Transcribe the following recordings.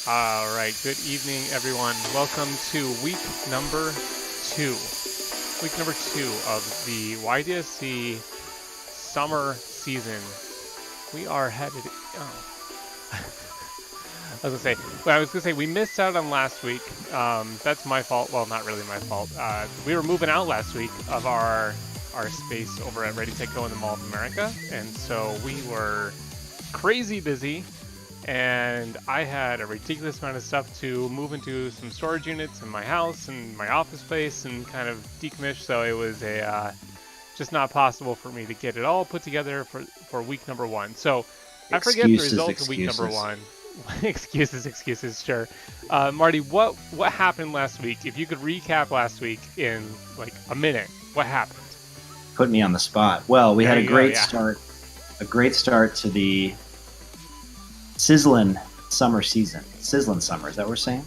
All right, good evening, everyone. Welcome to week number 2. Week number 2 of the YDSC summer season. We are headed... I was gonna say we missed out on last week. That's my fault. Well, not really my fault. We were moving out last week of our space over at Ready Tech Go in the Mall of America, and so we were crazy busy. And I had a ridiculous amount of stuff to move into some storage units in my house and my office space and kind of decommission. So it was just not possible for me to get it all put together for week number 1. So I forget the results of week number 1. excuses, sure. Marty, what happened last week? If you could recap last week in like a minute, what happened? Put me on the spot. Well, we had a great start to the sizzling summer season. Sizzling summer, is that what we're saying?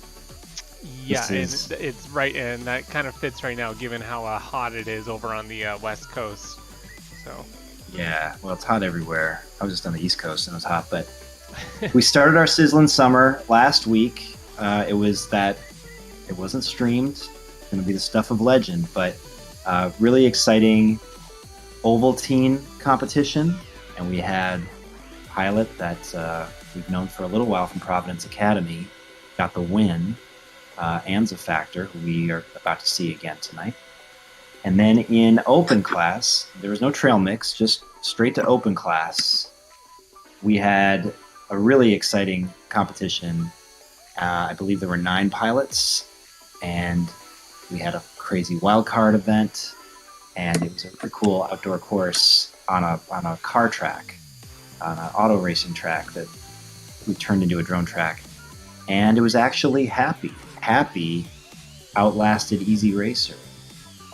Yeah, it's right, and that kind of fits right now given how hot it is over on the West Coast. So yeah, well, it's hot everywhere. I was just on the East Coast and it was hot, but we started our sizzling summer last week. It wasn't streamed. It's going to be the stuff of legend, but really exciting Ovaltine competition, and we had Pilot that we've known for a little while from Providence Academy got the win. Anza Factor, who we are about to see again tonight. And then in open class, there was no trail mix, just straight to open class. We had a really exciting competition. I believe there were 9 pilots, and we had a crazy wildcard event, and it was a pretty cool outdoor course on a car track, on an auto racing track that we turned into a drone track. And it was actually Happy outlasted Easy Racer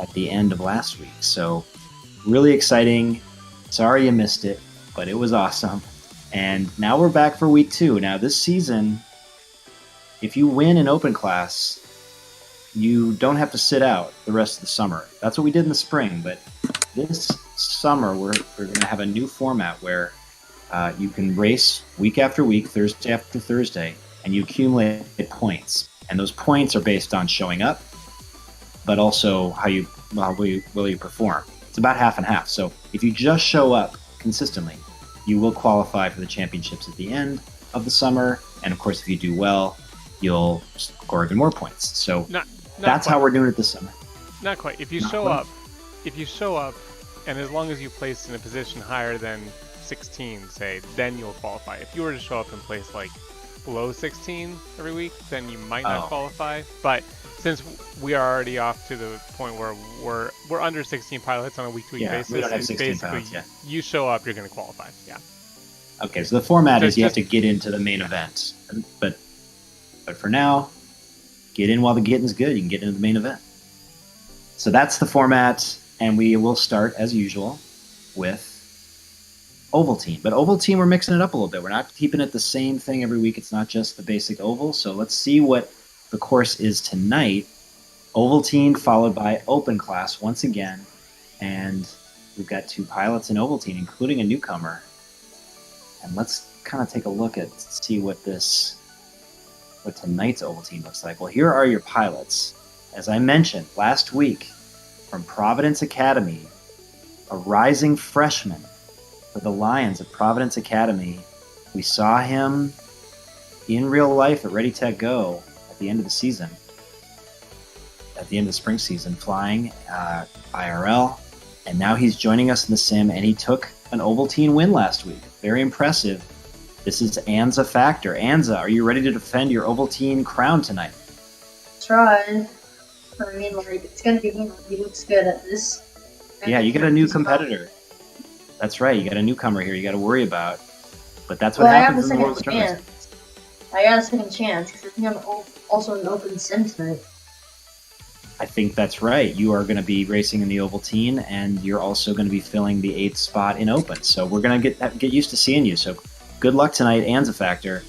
at the end of last week. So really exciting. Sorry you missed it, but it was awesome. And now we're back for week 2. Now this season, if you win an open class, you don't have to sit out the rest of the summer. That's what we did in the spring, but this summer we're going to have a new format where you can race week after week, Thursday after Thursday, and you accumulate points. And those points are based on showing up, but also how will you perform. It's about half and half. So if you just show up consistently, you will qualify for the championships at the end of the summer. And of course, if you do well, you'll score even more points. So that's how we're doing it this summer. Not quite. If you show up, and as long as you place in a position higher than 16, say, then you'll qualify. If you were to show up and place like below 16 every week, then you might not qualify. But since we are already off to the point where we're under 16 pilots on a week-to-week basis, we don't have 16 basically pilots, you show up, you're going to qualify. Yeah. Okay, so the format is you have to get into the main event, but for now, get in while the getting's good. You can get into the main event. So that's the format, and we will start as usual with Ovaltine. But Ovaltine, we're mixing it up a little bit. We're not keeping it the same thing every week. It's not just the basic oval. So let's see what the course is tonight. Ovaltine followed by open class once again. And we've got 2 pilots in Ovaltine, including a newcomer. And let's kind of take a look at, see what tonight's Ovaltine looks like. Well, here are your pilots. As I mentioned last week, from Providence Academy, a rising freshman for the Lions at Providence Academy. We saw him in real life at Ready, Tech, Go at the end of the season, at the end of the spring season, flying IRL, and now he's joining us in the sim, and he took an Ovaltine win last week. Very impressive. This is Anza Factor. Anza, are you ready to defend your Ovaltine crown tonight? Try. I mean, like, it's gonna be him. He looks good at this. Yeah, you got a new competitor. That's right. You got a newcomer here you got to worry about. But that's what happens in the World Tournament. I got a second chance because I think I'm also in open sim tonight. I think that's right. You are going to be racing in the Ovaltine, and you're also going to be filling the 8th spot in open. So we're going to get used to seeing you. So good luck tonight, Anza Factor.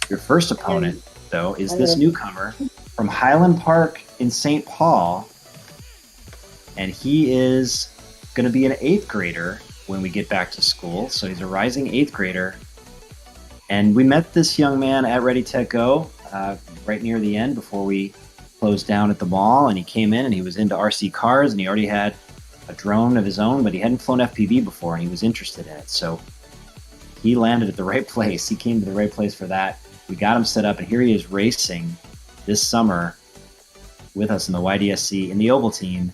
Your first opponent, though, is this newcomer from Highland Park in St. Paul, and he is going to be an 8th grader when we get back to school. So he's a rising 8th grader. And we met this young man at Ready, Tech, Go right near the end before we closed down at the mall. And he came in and he was into RC cars, and he already had a drone of his own, but he hadn't flown FPV before and he was interested in it. So he landed at the right place. He came to the right place for that. We got him set up, and here he is racing this summer with us in the YDSC in the Ovaltine.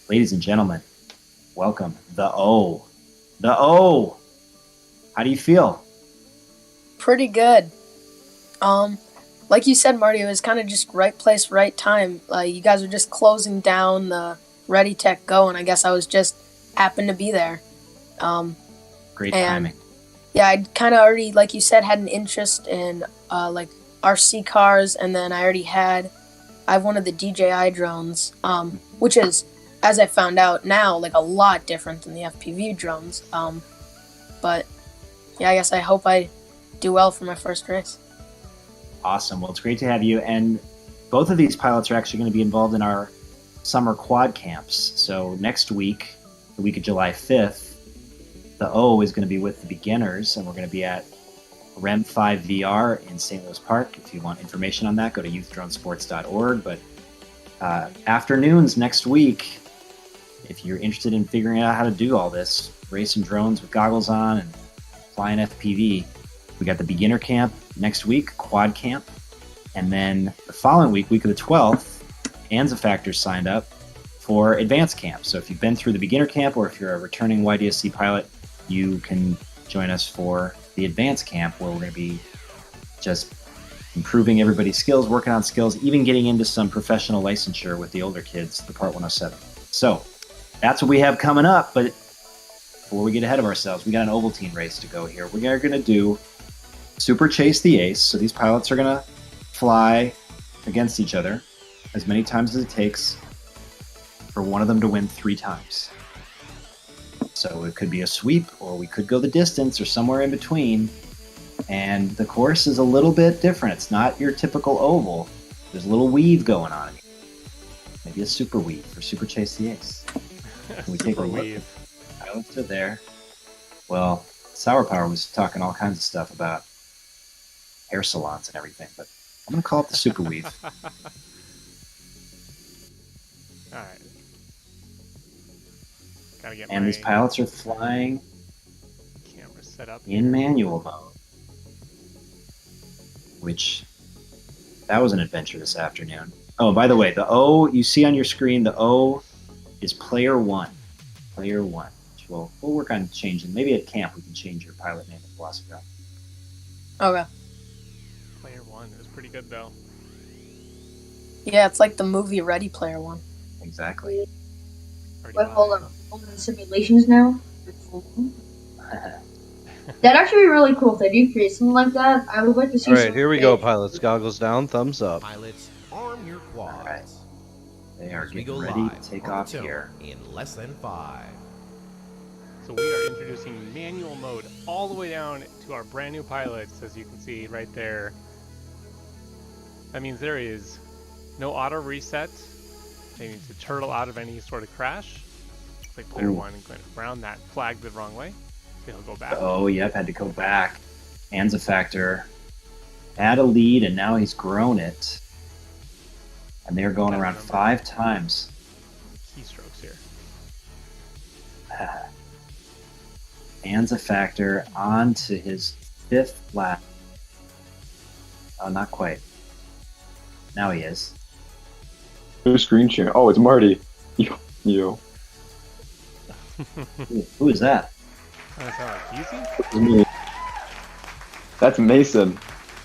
Ladies and gentlemen, welcome, the O. The O! How do you feel? Pretty good. Like you said, Marty, it was kind of just right place, right time. You guys were just closing down the Ready, Tech, Go, and I guess I was just happened to be there. Great timing. Yeah, I'd kind of already, like you said, had an interest in like RC cars, and then I have one of the DJI drones, which is, as I found out now, like a lot different than the FPV drones. But yeah, I guess I hope I do well for my first race. Awesome. Well, it's great to have you. And both of these pilots are actually going to be involved in our summer quad camps. So next week, the week of July 5th, the O is going to be with the beginners, and we're going to be at REM 5 VR in St. Louis Park. If you want information on that, go to youthdronesports.org. But afternoons next week, if you're interested in figuring out how to do all this, racing drones with goggles on and flying FPV, we got the beginner camp next week, quad camp. And then the following week, week of the 12th, Anza Factor signed up for advanced camp. So if you've been through the beginner camp, or if you're a returning YDSC pilot, you can join us for the advanced camp, where we're going to be just improving everybody's skills, working on skills, even getting into some professional licensure with the older kids, the Part 107. So that's what we have coming up. But before we get ahead of ourselves, we got an Ovaltine race to go here. We are going to do Super Chase the Ace. So these pilots are going to fly against each other as many times as it takes for one of them to win 3 times. So it could be a sweep, or we could go the distance, or somewhere in between. And the course is a little bit different. It's not your typical oval. There's a little weave going on. Maybe a super weave for Super Chase the Ace. Can we take a look? weave. Pilots are there. Well, Sour Power was talking all kinds of stuff about hair salons and everything, but I'm going to call it the super weave. Alright. Gotta get And my these pilots are flying camera set up. in manual mode. Which, that was an adventure this afternoon. Oh, by the way, the O you see on your screen, the O is player 1. Player 1. We'll work on changing. Maybe at camp we can change your pilot name to Philosopher. Okay. Player 1 is pretty good though. Yeah, it's like the movie Ready Player One. Exactly. Already Wait, hold live. on. Hold on, simulations now? That'd actually be really cool if they do create something like that. I would like to see All right, something here we go, big. pilots. Goggles down, thumbs up. Pilots, arm your quads. All right. They are As we getting go ready live to take on the off tilt here. in less than 5. So we are introducing manual mode all the way down to our brand new pilots, as you can see right there. That means there is no auto reset. They need to turtle out of any sort of crash. Looks like player Ooh. 1 went around that flag the wrong way. He'll go back. Oh, yep, had to go back. Anza Factor had a lead, and now he's grown it. And they're going Gotta around remember. 5 times. Keystrokes here. Anza Factor on to his 5th lap. Oh, not quite. Now he is. Who's screen sharing? Oh, it's Marty. You. Who is that? That's not easy. It's me. That's Mason.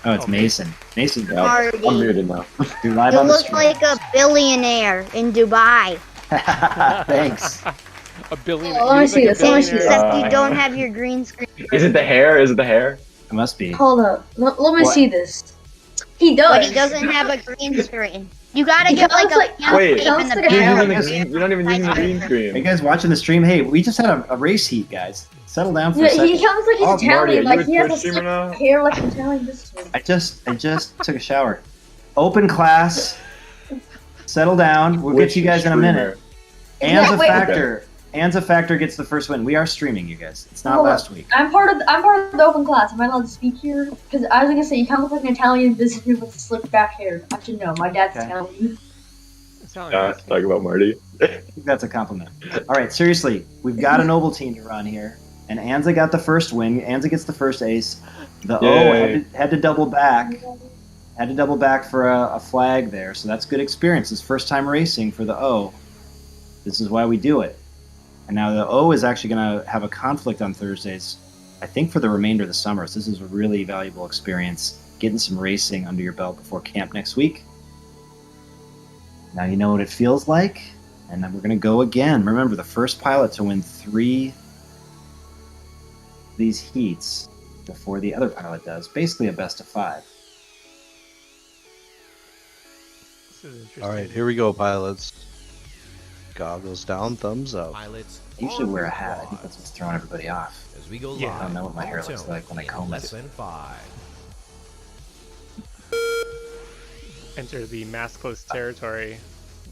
Oh, it's Oh, Mason. Mason, Yeah, Marty. I'm muted now. you're live You on the look stream. like a billionaire in Dubai. Thanks. A billion. Oh, let me see this, let me see this. Except you don't have your green screen. Is it the hair? Is it the hair? It must be. Hold up. Let me What? see this. He does. But he doesn't have a green screen. You gotta He get like sounds a like- camp Wait. tape sounds in the like a You're, hair. back. using the, you're not even using the green Hey screen. guys watching the stream, hey, we just had a race heat, guys. Settle down for a Yeah, second. he sounds like he's Oh, Marty, Italian. are Like you he a has Twitch a streamer slick now? hair like an Italian businessman. I just took a shower. Open class. Settle down. We'll Which get you guys in a minute. Yeah, Anza wait. Factor. Anza Factor gets the first win. We are streaming, you guys. It's not Hold on. last week. I'm part of the open class. Am I allowed to speak here? Because I was gonna say you kind of look like an Italian businessman with slick back hair. I should know. My dad's Okay. Italian. It's not Yeah, like let's talk about Marty. I think that's a compliment. All right, seriously, we've got an Ovaltine to run here, and Anza got the first win. Anza gets the first ace. The O Yay. had to double back. Had to double back for a flag there, so that's good experience. It's first time racing for the O. This is why we do it. And now the O is actually going to have a conflict on Thursdays, I think, for the remainder of the summer. So this is a really valuable experience, getting some racing under your belt before camp next week. Now you know what it feels like, and then we're going to go again. Remember, the first pilot to win 3 of these heats before the other pilot does. Basically a best of 5. this is interesting. All right, here we go, pilots. Goggles down, thumbs up. Pilots, I usually arm wear a your hat. I think quads. that's what's throwing everybody off. As we go Yeah. live I don't know what my on hair the looks tilt like when I in comb less it. than 5. Enter the maskless territory.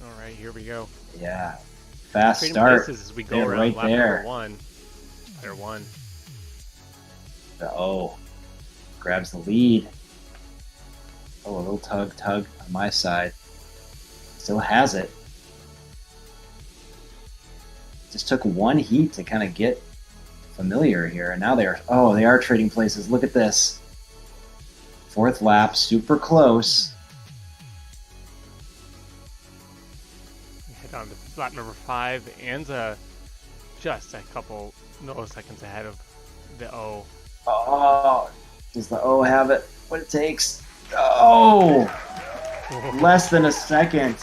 All right, here we go. Yeah. Fast Trading start. places as we go They're around right lap there. number 1. Player 1. The O grabs the lead. Oh, a little tug on my side. Still has it. Just took one heat to kind of get familiar here, and now they are trading places. Look at this. 4th lap, super close. We head on to lap number 5. Anza just a couple milliseconds ahead of the O. Oh, does the O have it? What it takes? Oh, less than a second.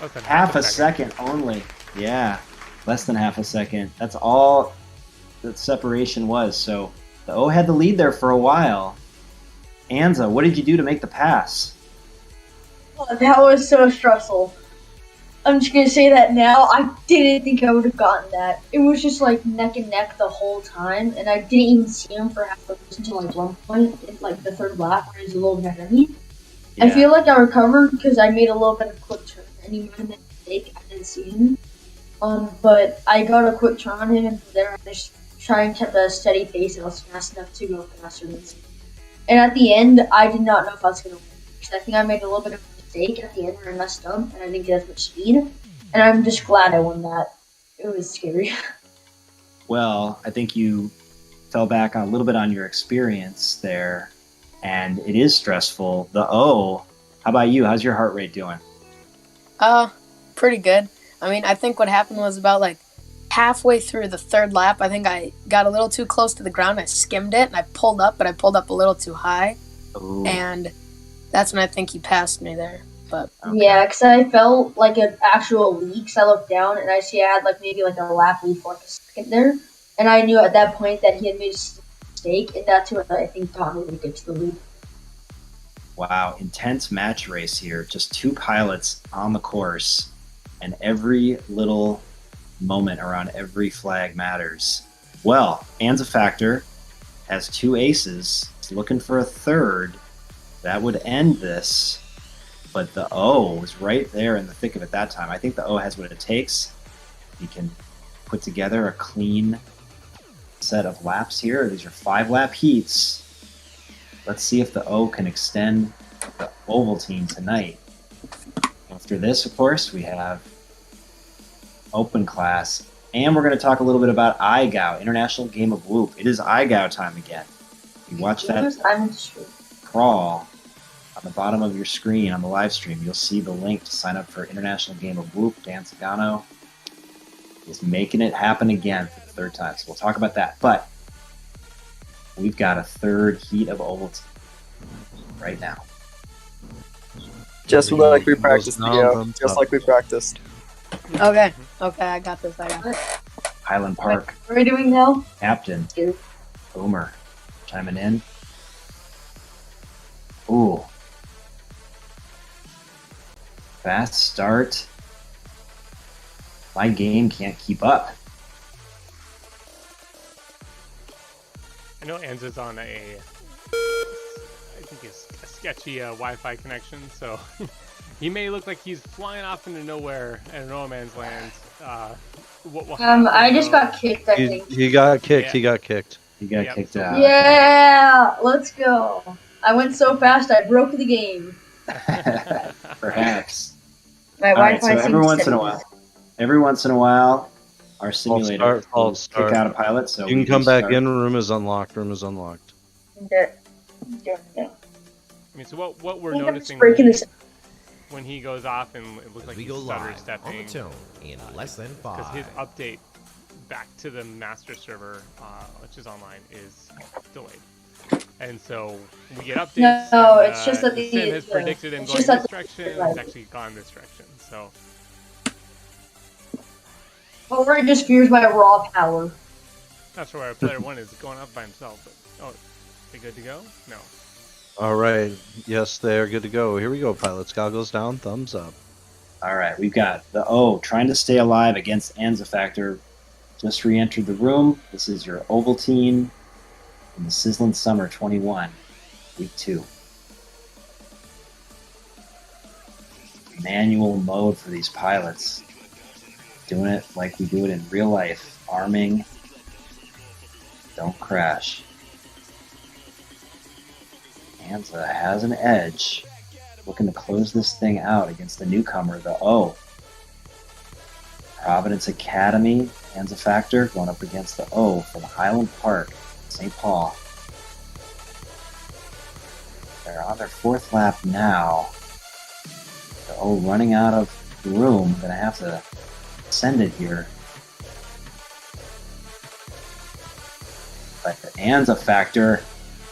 Less than Half a second only. Yeah, less than half a second. That's all that separation was. So the O had the lead there for a while. Anza, what did you do to make the pass? Oh, that was so stressful. I'm just gonna say that now. I didn't think I would have gotten that. It was just like neck and neck the whole time, and I didn't even see him for half the race until like one point, in like the third lap, where he's a little bit ahead of me. Yeah. I feel like I recovered because I made a little bit of quick turn, and he might have made a mistake. I didn't see him. But I got a quick turn on him, and from there I just tried and kept a steady pace, and I was fast enough to go faster than him. And at the end, I did not know if I was gonna win because I think I made a little bit of a mistake at the end where I messed up, and I didn't get as much speed. And I'm just glad I won that. It was scary. Well, I think you fell back on a little bit on your experience there, and it is stressful. The O, how about you? How's your heart rate doing? Pretty good. I mean, I think what happened was about like halfway through the third lap, I think I got a little too close to the ground. I skimmed it and I pulled up, but I pulled up a little too high. Ooh. And that's when I think he passed me there. But Okay. Yeah, because I felt like an actual lead. Cause I looked down and I see I had like maybe like a lap lead for like a second there, and I knew at that point that he had made a mistake, and that's what I think taught me to get to the lead. Wow, intense match race here. Just two pilots on the course, and every little moment around every flag matters. Well, Anza Factor has two aces. He's looking for a third. That would end this. But the O was right there in the thick of it that time. I think the O has what it takes. He can put together a clean set of laps here. These are 5-lap heats. Let's see if the O can extend the oval team tonight. After this, of course, we have open class. And we're going to talk a little bit about IGAO, International Game of Whoop. It is IGAO time again. You watch that crawl on the bottom of your screen on the live stream. You'll see the link to sign up for International Game of Whoop. Dan Sagano is making it happen again for the third time. So we'll talk about that. But we've got a third heat of oval team right now. Just like we practiced, No, just like we practiced. okay, I got this. Highland Park What are we doing now? captain, Two. Boomer, chiming in. Ooh. Fast start. My game can't keep up. I know Anza's on I think it's a sketchy Wi-Fi connection, so he may look like he's flying off into nowhere in no man's land. What will happen, I just though- got kicked, I think. He got kicked. Yeah. He got kicked. You got Yep. kicked out. Yeah, let's go. I went so fast I broke the game. Perhaps. My All right, Wi-Fi so seems every once in a while, our simulator start, will false kick start. out a pilot. So You we can come back restart. in. Room is unlocked. Room is unlocked. Okay. I mean, so what we're I think I'm just noticing breaking this. when he goes off and it looks like We he's go stutter live on stepping the tone in less than because his 5. update back to the master server, which is online, is delayed. And so we get updates. No, and, it's just that the sim has the- predicted him it's going just this that the- direction. right. It's actually gone this direction. So Or it just fears my raw power. not sure where player one is going up by himself. But they good to go? No. All right. Yes, they're good to go. Here we go, pilots. Goggles down. Thumbs up. All right, we've got the O trying to stay alive against Anza Factor. Just re-entered the room. This is your oval team in the Sizzling Summer 21, week 2. Manual mode for these pilots. Doing it like we do it in real life. Arming. Don't crash. Anza has an edge. Looking to close this thing out against the newcomer, the O. Providence Academy, Anza Factor, going up against the O from Highland Park, St. Paul. They're on their 4th lap now. The O running out of room. Gonna have to send it here. But the Anza Factor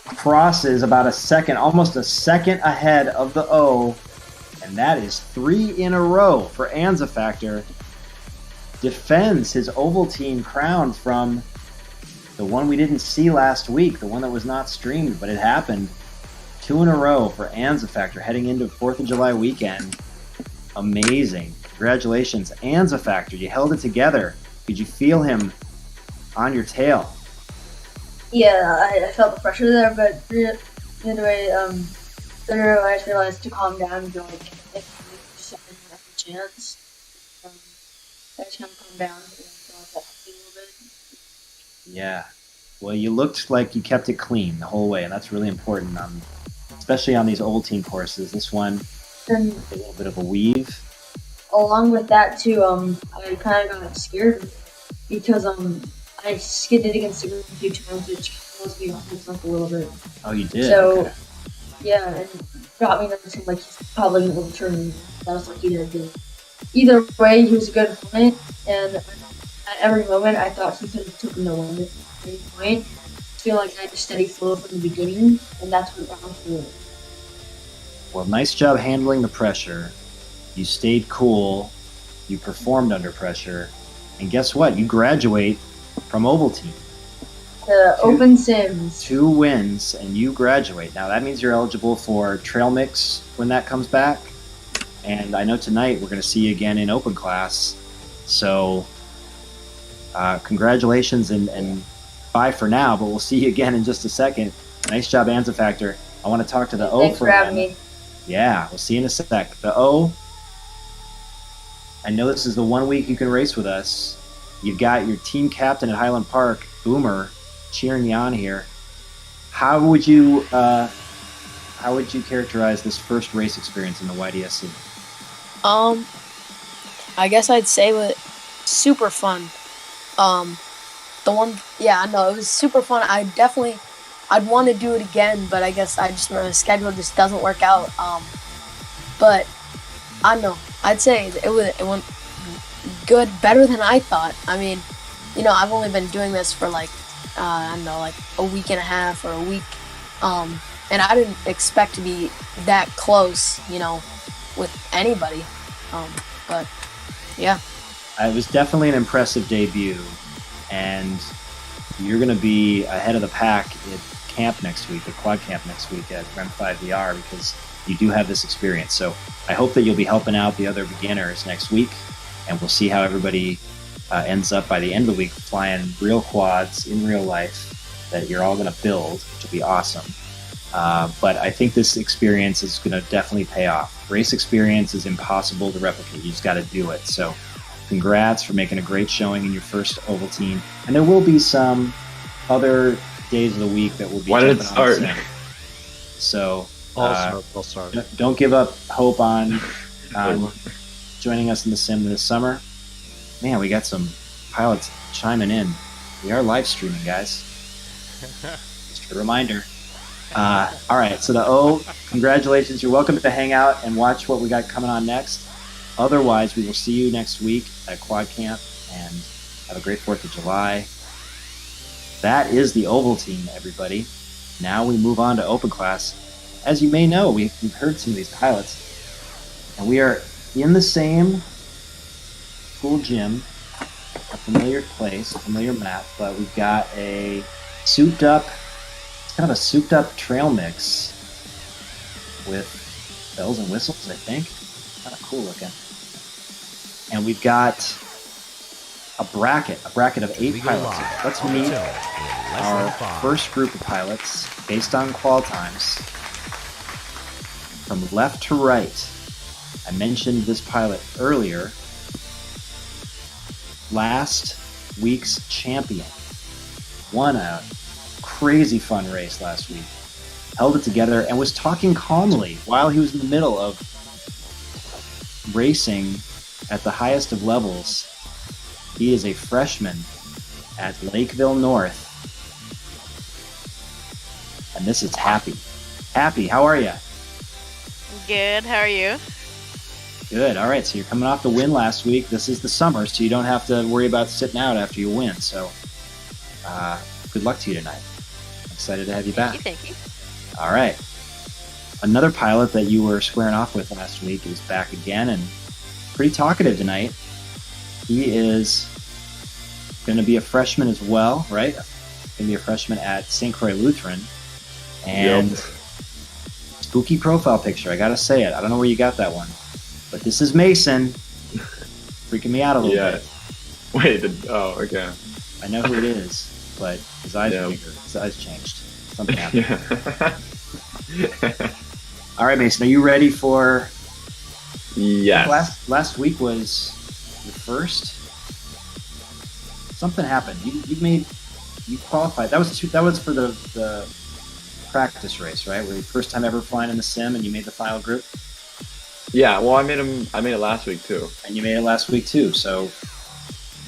crosses about a second, almost a second ahead of the O, and that is 3 in a row for Anza Factor. Defends his Ovaltine crown from the one we didn't see last week, the one that was not streamed, but it happened. 2 in a row for Anza Factor heading into 4th of July weekend. Amazing. Congratulations. Anza Factor, you held it together. Could you feel him on your tail? Yeah, I felt the pressure there, but the other way, then I just realized to calm down and be like, if just have a chance. I just kind of calmed down and felt that a little bit. Yeah. Well, you looked like you kept it clean the whole way, and that's really important, especially on these old team courses. This one, And a little bit of a weave. along with that too, I kind of got scared because I skidded against the ground a few times, which caused me to hold myself a little bit. Oh, you did? So Okay. yeah, and got me noticing like he's probably gonna overturn me. That was like he did. Either way, he was a good opponent, and at every moment I thought he could have taken the win at any point. I feel like I had a steady flow from the beginning, and that's what got me through it. Well, nice job handling the pressure. You stayed cool. You performed under pressure. And guess what? You graduate from Ovaltine. The Open Sims. 2 wins, and you graduate. Now, that means you're eligible for Trail Mix when that comes back. And I know tonight we're going to see you again in Open Class. So, congratulations and bye for now, but we'll see you again in just a second. Nice job, Anza Factor. I want to talk to the O Thanks for for having a minute. me. Yeah, we'll see you in a sec. The O, I know this is the 1 week you can race with us. You've got your team captain at Highland Park, Boomer, cheering you on here. How would you characterize this first race experience in the YDSC? I guess I'd say super fun. It was super fun. I'd want to do it again, but I guess my schedule just doesn't work out. But I don't know. I'd say it went good, better than I thought. I mean, I've only been doing this for like a week and a half or a week, and I didn't expect to be that close, with anybody. But yeah. It was definitely an impressive debut, and you're going to be ahead of the pack at camp next week, at quad camp next week at Rem 5 VR, because you do have this experience. So I hope that you'll be helping out the other beginners next week, and we'll see how everybody ends up by the end of the week flying real quads in real life that you're all going to build, which will be awesome. But I think this experience is going to definitely pay off. Race experience is impossible to replicate. You just got to do it. So congrats for making a great showing in your first Ovaltine. And there will be some other days of the week that will be Why did it jumping start? on Saturday. So I'll start. don't give up hope on joining us in the sim this summer. Man, we got some pilots chiming in. We are live streaming, guys. Just a reminder. All right, so the O, congratulations. You're welcome to hang out and watch what we got coming on next. Otherwise, we will see you next week at Quad Camp, and have a great 4th of July. That is the Ovaltine, everybody. Now we move on to Open Class. As you may know, we've heard some of these pilots, and we are in the same school gym, a familiar place, a familiar map, but we've got a souped up trail mix with bells and whistles, I think. Kind of cool looking. And we've got a bracket of 8 We go pilots. live Let's on the meet tilt in less our than 5. first group of pilots based on qual times. From left to right, I mentioned this pilot earlier. Last week's champion. Won a crazy fun race last week. Held it together and was talking calmly while he was in the middle of racing at the highest of levels. He is a freshman at Lakeville North. And this is Happy. Happy, how are you? Good, how are you? Good. All right, so you're coming off the win last week. This is the summer, so you don't have to worry about sitting out after you win. So good luck to you tonight. I'm excited to have you back. Thank you. All right. Another pilot that you were squaring off with last week is back again and pretty talkative tonight. He is going to be a freshman as well, right? Going to be a freshman at St. Croix Lutheran. And spooky profile picture, I got to say it. I don't know where you got that one. But this is Mason. Freaking me out a little bit. Wait, okay. I know who it is, but his eyes are Yeah. bigger. His eyes changed. Something happened. All right, Mason, are you ready for... Yes. Last week was your first. Something happened. You qualified. That was for the practice race, right? Where your first time ever flying in the sim, and you made the final group. Yeah, well, I made it last week too. And you made it last week too. So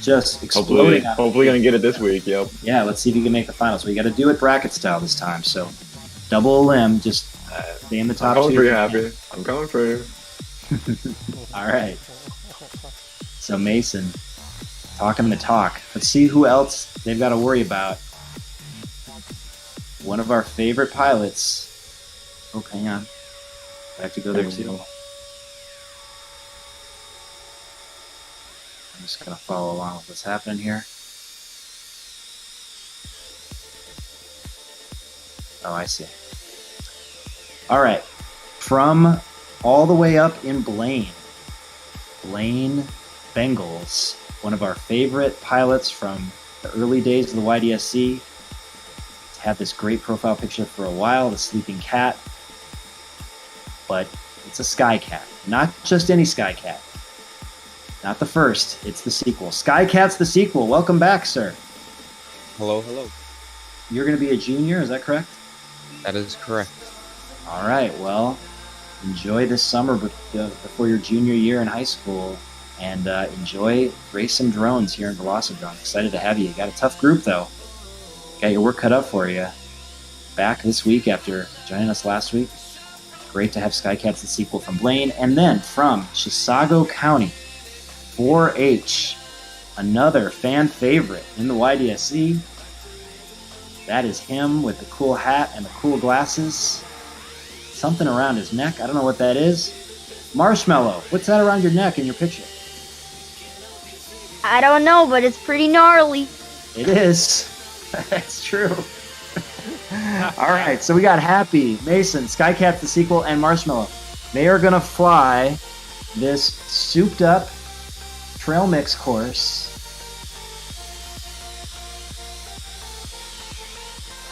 just exploding. Hopefully gonna get it this week. Yep. Yeah, let's see if you can make the finals. We got to do it bracket style this time. So double a limb, just stay in the top I'm two. coming for you, Happy. I'm coming for you. All right. So Mason, talking the talk. Let's see who else they've got to worry about. One of our favorite pilots. Oh, hang on. I have to go there too. I'm just going to follow along with what's happening here. Oh, I see. All right. From all the way up in Blaine Bengals, one of our favorite pilots from the early days of the YDSC. He's had this great profile picture for a while, the sleeping cat. But it's a Sky Cat. Not just any Sky Cat. Not the first, it's the sequel. Sky Cat's the sequel. Welcome back, sir. Hello. You're going to be a junior, is that correct? That is correct. All right, well, enjoy this summer before your junior year in high school, and enjoy racing drones here in Velocidrome. Excited to have you. You got a tough group, though. Got your work cut out for you. Back this week after joining us last week. Great to have Skycats the sequel from Blaine. And then from Chisago County, 4-H, another fan favorite in the YDSC. That is him with the cool hat and the cool glasses. Something around his neck. I don't know what that is. Marshmallow, what's that around your neck in your picture? I don't know, but it's pretty gnarly. It is. That's true. All right, so we got Happy, Mason, Skycat the sequel, and Marshmallow. They are going to fly this souped-up trail mix course.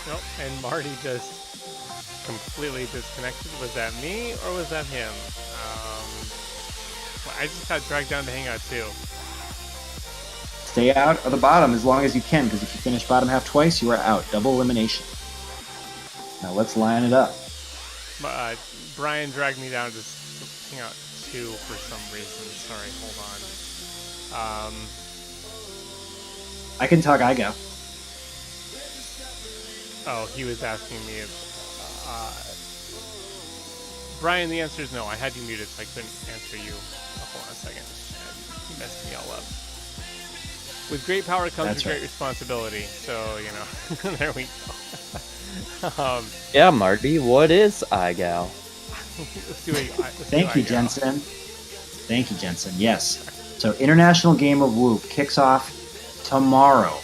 Nope, and Marty just completely disconnected. Was that me or was that him? I just got dragged down to hang out too. Stay out of the bottom as long as you can, because if you finish bottom half twice, you are out. Double elimination. Now let's line it up. Brian dragged me down to hang out too for some reason. Sorry, hold on. I can talk, I go. Oh, he was asking me if... Brian, the answer is no. I had you muted, so I couldn't answer you. Hold on a second. You messed me all up. With great power comes great responsibility. So, you know, there we go. Yeah, Marty, what is iGal? Thank you, Jensen. Thank you, Jensen. Yes. So, International Game of Whoop kicks off tomorrow.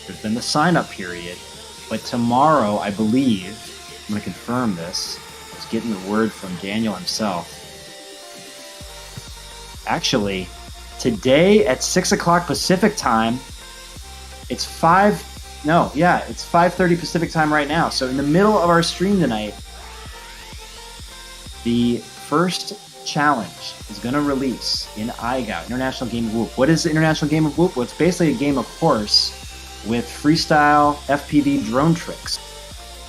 There's been the sign-up period, but tomorrow, I believe, I'm going to confirm this. I was getting the word from Daniel himself. Actually, today at 6 o'clock Pacific time, it's 5:30 Pacific time right now. So in the middle of our stream tonight, the first challenge is going to release in IGOW, International Game of Whoop. What is the International Game of Whoop? Well, it's basically a game of horse with freestyle FPV drone tricks.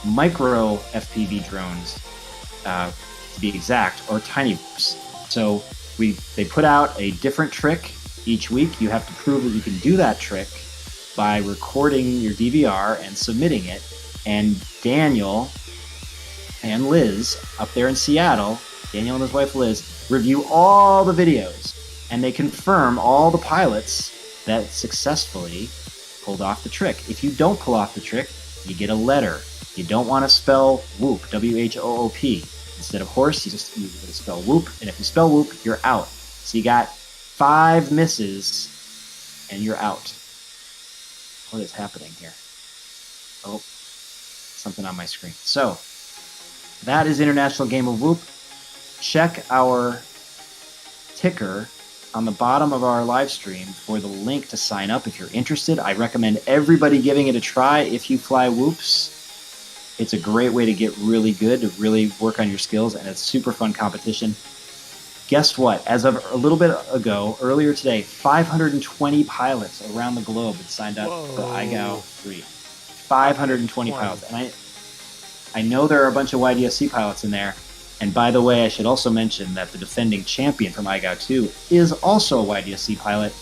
Micro FPV drones, to be exact, or tiny whoops. So they put out a different trick each week. You have to prove that you can do that trick by recording your DVR and submitting it. And Daniel and Liz up there in Seattle, Daniel and his wife Liz, review all the videos. And they confirm all the pilots that successfully pulled off the trick. If you don't pull off the trick, you get a letter. You don't want to spell whoop, W-H-O-O-P. Instead of horse, you spell whoop, and if you spell whoop, you're out. So you got 5 misses, and you're out. What is happening here? Oh, something on my screen. So, that is International Game of Whoop. Check our ticker on the bottom of our live stream for the link to sign up if you're interested. I recommend everybody giving it a try. If you fly whoops, it's a great way to get really good, to really work on your skills, and it's super fun competition. Guess what? As of a little bit ago, earlier today, 520 pilots around the globe had signed up for IGAO 3. 520 pilots. And I know there are a bunch of YDSC pilots in there. And by the way, I should also mention that the defending champion from IGAO 2 is also a YDSC pilot,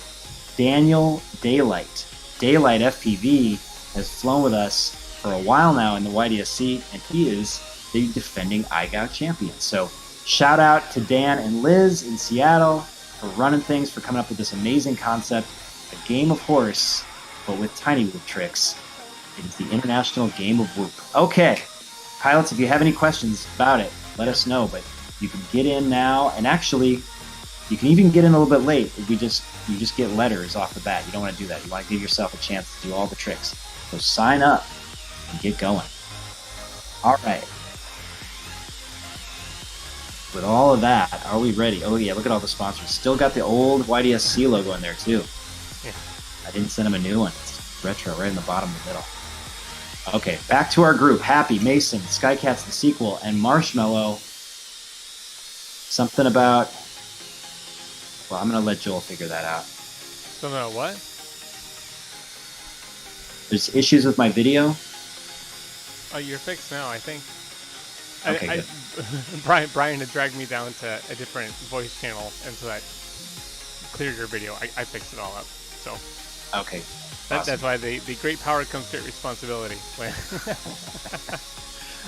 Daniel Daylight. Daylight FPV has flown with us for a while now in the YDSC, and he is the defending IGAO champion. So shout out to Dan and Liz in Seattle for running things, for coming up with this amazing concept, a game of horse, but with tiny whoop tricks. It is the International Game of Whoop. Okay, pilots, if you have any questions about it, let us know, but you can get in now, and actually, you can even get in a little bit late. You just get letters off the bat. You don't want to do that. You want to give yourself a chance to do all the tricks. So sign up and get going. All right. With all of that, are we ready? Oh yeah, look at all the sponsors. Still got the old YDSC logo in there too. Yeah. I didn't send them a new one. It's retro right in the bottom of the middle. Okay, back to our group. Happy, Mason, Skycats the sequel, and Marshmallow. Something about... Well, I'm going to let Joel figure that out. Something about what? There's issues with my video. Oh, you're fixed now, I think. Okay, Brian had dragged me down to a different voice channel, and so that cleared your video. I fixed it all up. So okay. That's why the great power comes great responsibility.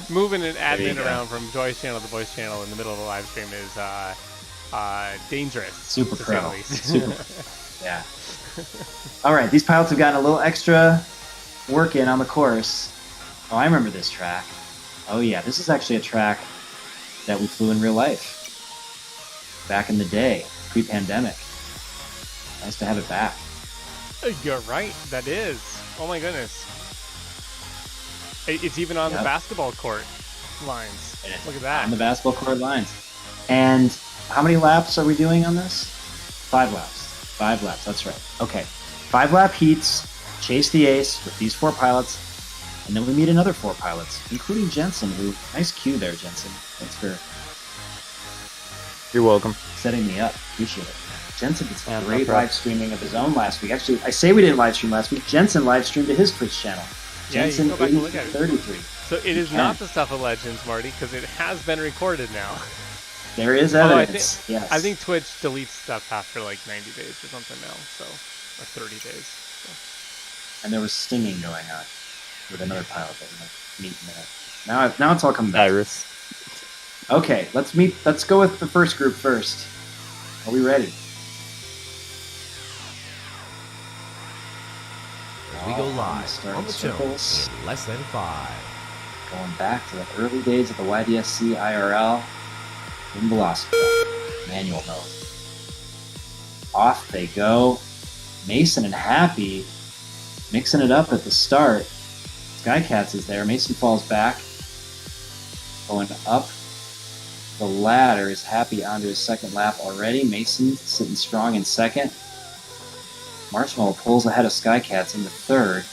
Moving an admin around from voice channel to voice channel in the middle of the live stream is dangerous. Super pro. Super. Yeah. All right, these pilots have gotten a little extra work in on the course. Oh, I remember this track. Oh yeah, this is actually a track that we flew in real life back in the day, pre-pandemic. Nice to have it back. You're right, that is. Oh my goodness. It's even on the basketball court lines. Look at that. On the basketball court lines. And how many laps are we doing on this? 5 laps. 5 laps, that's right. Okay. 5 lap heats, chase the ace with these 4 pilots, and then we meet another 4 pilots, including Jensen, who, nice cue there, Jensen. Thanks for... You're welcome. Setting me up. Appreciate it. Jensen did some great live streaming of his own last week. Actually, I say we didn't live stream last week. Jensen live streamed to his Twitch channel. Jensen, you can go back and look at it. 33. So it is not the stuff of legends, Marty, because it has been recorded now. There is evidence. Yes. I think Twitch deletes stuff after like 90 days or something now, or 30 days. So. And there was stinging going on with another pilot that we might meet in a minute. Now it's all coming back. Iris. Okay, let's go with the first group first. Are we ready? We go live on the channel in less than 5. Going back to the early days of the YDSC IRL in Velocity, manual mode. Off they go. Mason and Happy mixing it up at the start. Skycats is there. Mason falls back. Going up the ladder is Happy onto his second lap already. Mason sitting strong in second. Marshmallow pulls ahead of Skycats into third.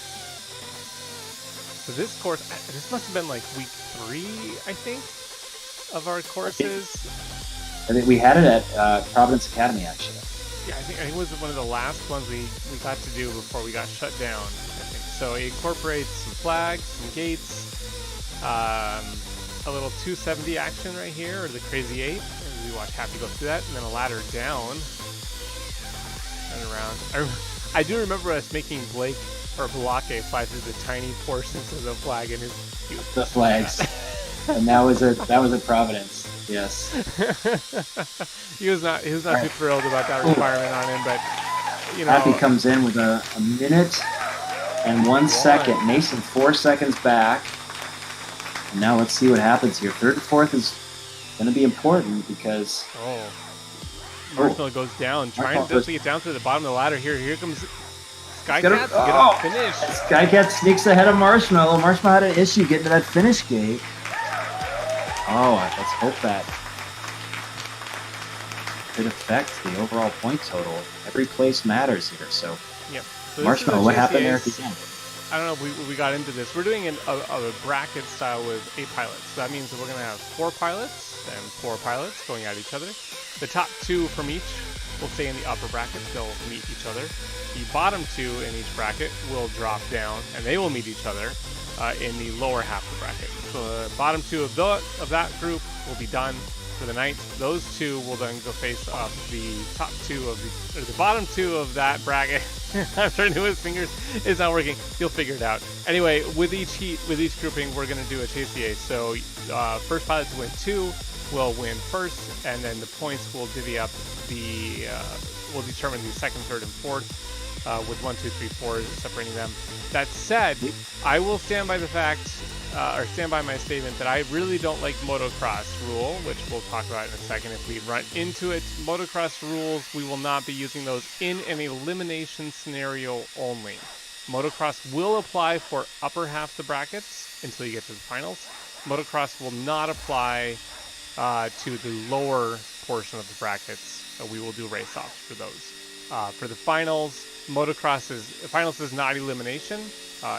So this course, this must have been like week 3, I think, of our courses. I think we had it at Providence Academy, actually. Yeah, I think it was one of the last ones we got to do before we got shut down, I think. So it incorporates some flags, some gates, a little 270 action right here, or the Crazy 8. And we watch Happy go through that, and then a ladder down. Around. I do remember us making Blake or Balake fly through the tiny portions of the flag in his cute. The flags. And that was a Providence. Yes. he was not too thrilled about that requirement on him, but you know. Happy comes in with a minute and 1 second. Mason 4 seconds back. And now let's see what happens here. Third and fourth is going to be important because. Marshmallow goes down, trying to get down to the bottom of the ladder here. Here comes Skycats to get a finish. Skycats sneaks ahead of Marshmallow. Marshmallow had an issue getting to that finish gate. Oh, let's hope that could affect the overall point total. Every place matters here. So, Yep. So Marshmallow, what happened there at the end? I don't know if we got into this. We're doing a bracket style with 8 pilots. So that means that we're going to have 4 pilots and 4 pilots going at each other. The top 2 from each will stay in the upper bracket. They'll meet each other. The bottom 2 in each bracket will drop down, and they will meet each other in the lower half of the bracket. So the bottom 2 of that group will be done for the night. Those 2 will then go face up the top 2 of the bottom 2 of that bracket. I'm trying to do his fingers. It's not working. You'll figure it out. Anyway, with each heat, with each grouping, we're going to do a chase the ace. So first pilot to win 2 will win first, and then the points will divvy up will determine the second, third, and fourth with 1, 2, 3, 4 separating them. That said, I will stand by the fact, or stand by my statement that I really don't like motocross rule, which we'll talk about in a second if we run into it. Motocross rules, we will not be using those in an elimination scenario only. Motocross will apply for upper half the brackets until you get to the finals. Motocross will not apply to the lower portion of the brackets. We will do race-offs for those. For the finals, finals is not elimination.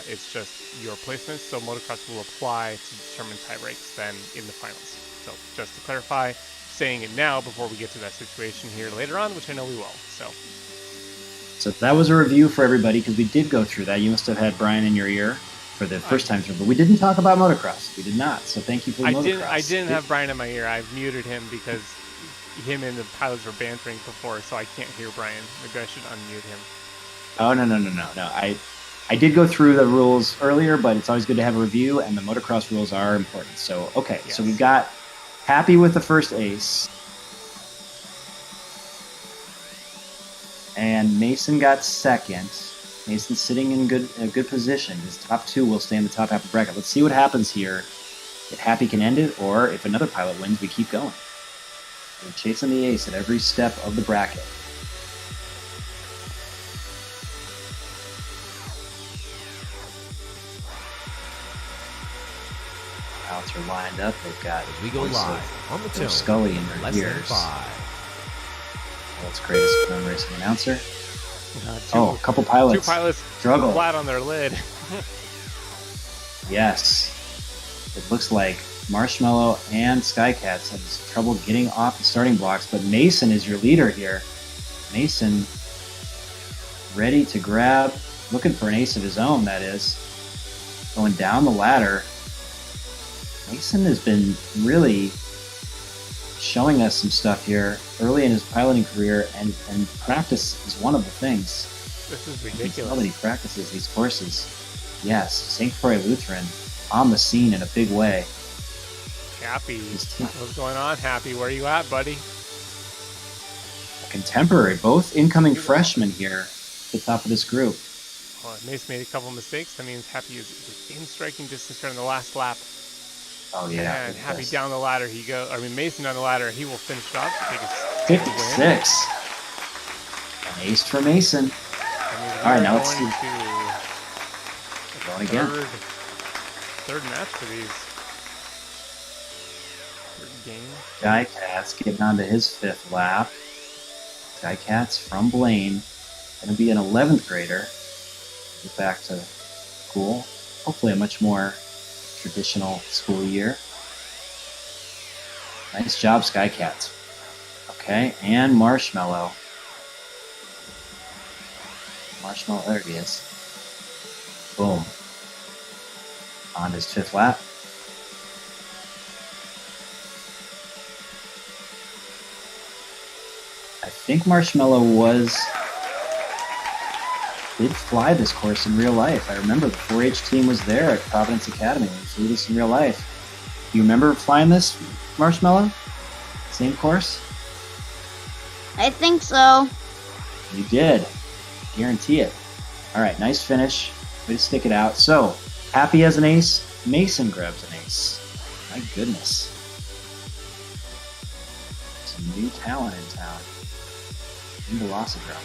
It's just your placements, so motocross will apply to determine tie breaks then in the finals. So just to clarify, saying it now before we get to that situation here later on, which I know we will. So that was a review for everybody because we did go through that. You must have had Brian in your ear for the first time through, but we didn't talk about motocross. We did not. So thank you for the motocross. I didn't have Brian in my ear. I've muted him because him and the pilots were bantering before, so I can't hear Brian. Maybe I should unmute him. Oh, no. I did go through the rules earlier, but it's always good to have a review, and the motocross rules are important. So, okay, yes. So we got Happy with the first ace. And Mason got second. Mason's sitting in a good position. His top 2 will stay in the top half of the bracket. Let's see what happens here. If Happy can end it, or if another pilot wins, we keep going. We're chasing the ace at every step of the bracket. Pilots are lined up. They've got we go live on the tone. Scully in their ears. World's greatest gun racing announcer. A couple pilots. 2 pilots struggle flat on their lid. Yes. It looks like Marshmallow and Skycats have trouble getting off the starting blocks, but Mason is your leader here. Mason ready to grab, looking for an ace of his own, that is. Going down the ladder. Mason has been really showing us some stuff here early in his piloting career, and practice is one of the things. This is ridiculous. Nobody practices these courses. Yes, St. Croix Lutheran on the scene in a big way. Happy. What's going on, Happy? Where are you at, buddy? Contemporary, both incoming freshmen here at the top of this group. Well, Mason made a couple mistakes. That means Happy is in striking distance here in the last lap. Oh, yeah. And Happy down the ladder he goes. I mean, Mason down the ladder. He will finish it up. 56. An ace for Mason. All right, now let's see. Going again. Third match for these. Third game. Skycats getting on to his 5th lap. Skycats from Blaine. Going to be an 11th grader. Get back to school. Hopefully a much more traditional school year. Nice job, Skycats. Okay, and Marshmallow. Marshmallow, there he is. Boom. On his 5th lap. I think Marshmallow did fly this course in real life. I remember the 4-H team was there at Providence Academy. We flew this in real life. Do you remember flying this, Marshmallow? Same course? I think so. You did. Guarantee it. All right, nice finish. Way to stick it out. So, Happy as an ace. Mason grabs an ace. My goodness. Some new talent in town. In Velocitron.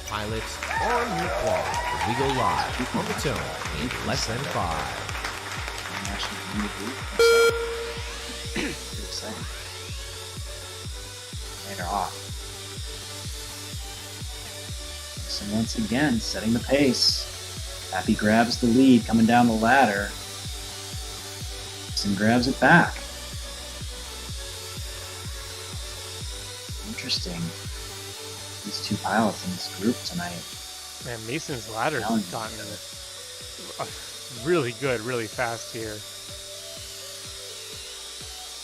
Pilots on your quad as we go live on the tone in less than 5. Very exciting. And they're off. So once again, setting the pace. Happy grabs the lead coming down the ladder. And grabs it back. Interesting. These two pilots in this group tonight. Man, Mason's ladder's gotten really good, really fast here.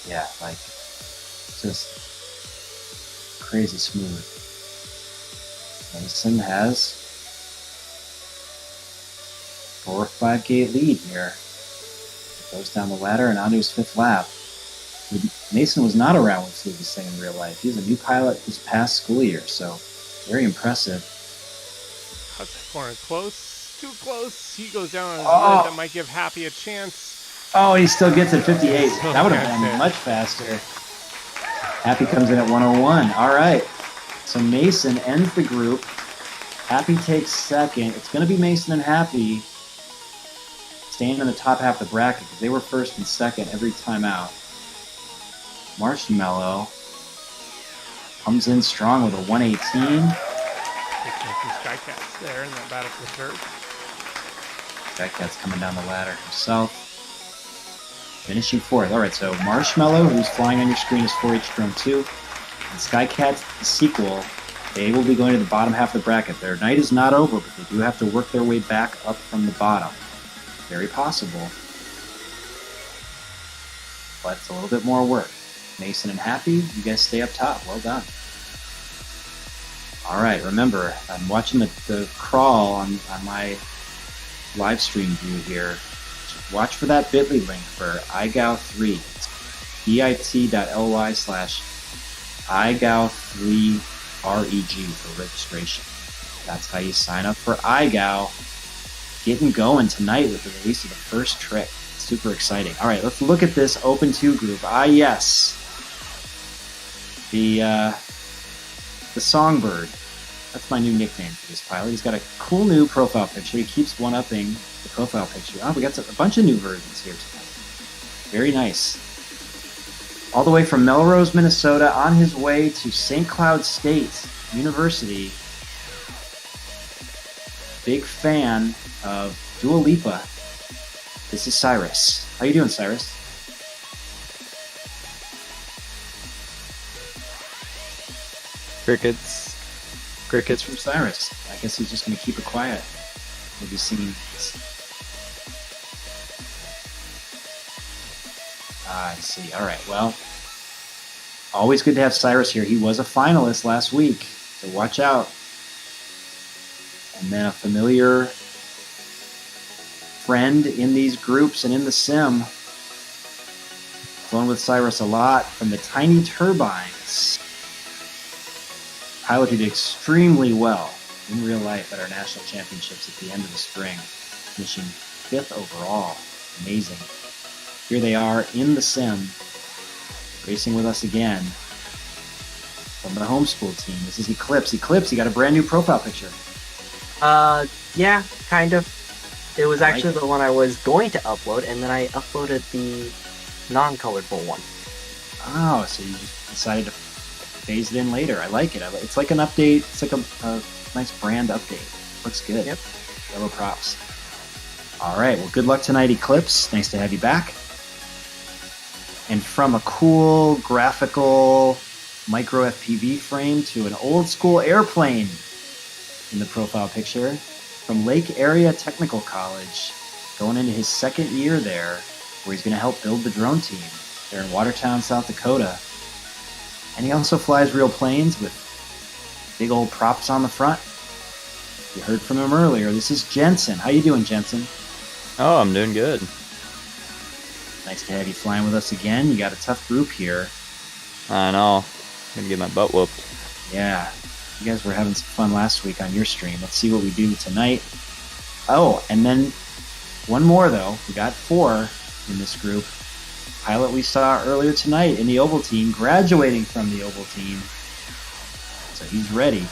Yeah, like, just crazy smooth. Mason has 4 or 5 gate lead here. Goes down the ladder and onto his 5th lap. Mason was not around when Fluke was saying in real life. He's a new pilot this past school year, so very impressive. How's that corner? Close, too close. He goes down on his lid. That might give Happy a chance. Oh, he still gets at 58. That would have been much faster. Happy comes in at 101. All right. So Mason ends the group. Happy takes second. It's going to be Mason and Happy staying in the top half of the bracket because they were first and second every time out. Marshmallow comes in strong with a 118. Skycat's there in that battle for third. Skycat's coming down the ladder himself. Finishing 4th. All right, so Marshmallow, who's flying on your screen, is 4H Drone 2. And Skycat's the sequel. They will be going to the bottom half of the bracket. Their night is not over, but they do have to work their way back up from the bottom. Very possible. But it's a little bit more work. Mason and Happy, you guys stay up top. Well done. All right, remember, I'm watching the crawl on my live stream view here. Watch for that bit.ly link for iGAO3. bit.ly/iGAO3REG for registration. That's how you sign up for iGAO. Getting going tonight with the release of the first trick. Super exciting. All right, let's look at this Open 2 group. Yes. The Songbird. That's my new nickname for this pilot. He's got a cool new profile picture. He keeps one-upping the profile picture. Oh, we got a bunch of new versions here tonight. Very nice. All the way from Melrose, Minnesota, on his way to St. Cloud State University. Big fan of Dua Lipa. This is Cyrus. How you doing, Cyrus? Crickets from Cyrus. I guess he's just going to keep it quiet. Maybe singing. I see. All right. Well, always good to have Cyrus here. He was a finalist last week, so watch out. And then a familiar friend in these groups and in the sim. Flown with Cyrus a lot from the Tiny Turbines. Pilot who did extremely well in real life at our national championships at the end of the spring, finishing 5th overall. Amazing. Here they are in the sim, racing with us again from the homeschool team. This is Eclipse. Eclipse, you got a brand new profile picture. Yeah, kind of. It was actually the one I was going to upload, and then I uploaded the non-colorful one. Oh, so you just decided to phase it in later. I like it. It's like an update. It's like a nice brand update. Looks good. Yep. Yellow props. All right. Well, good luck tonight, Eclipse. Nice to have you back. And from a cool graphical micro FPV frame to an old school airplane in the profile picture, from Lake Area Technical College, going into his 2nd year there, where he's going to help build the drone team. They're in Watertown, South Dakota. And he also flies real planes with big old props on the front. You heard from him earlier. This is Jensen. How you doing, Jensen? Oh, I'm doing good. Nice to have you flying with us again. You got a tough group here. I know. I'm gonna get my butt whooped. Yeah. You guys were having some fun last week on your stream. Let's see what we do tonight. Oh, and then one more, though. We got 4 in this group. Pilot we saw earlier tonight in the Oval Team, graduating from the Oval Team. So he's ready.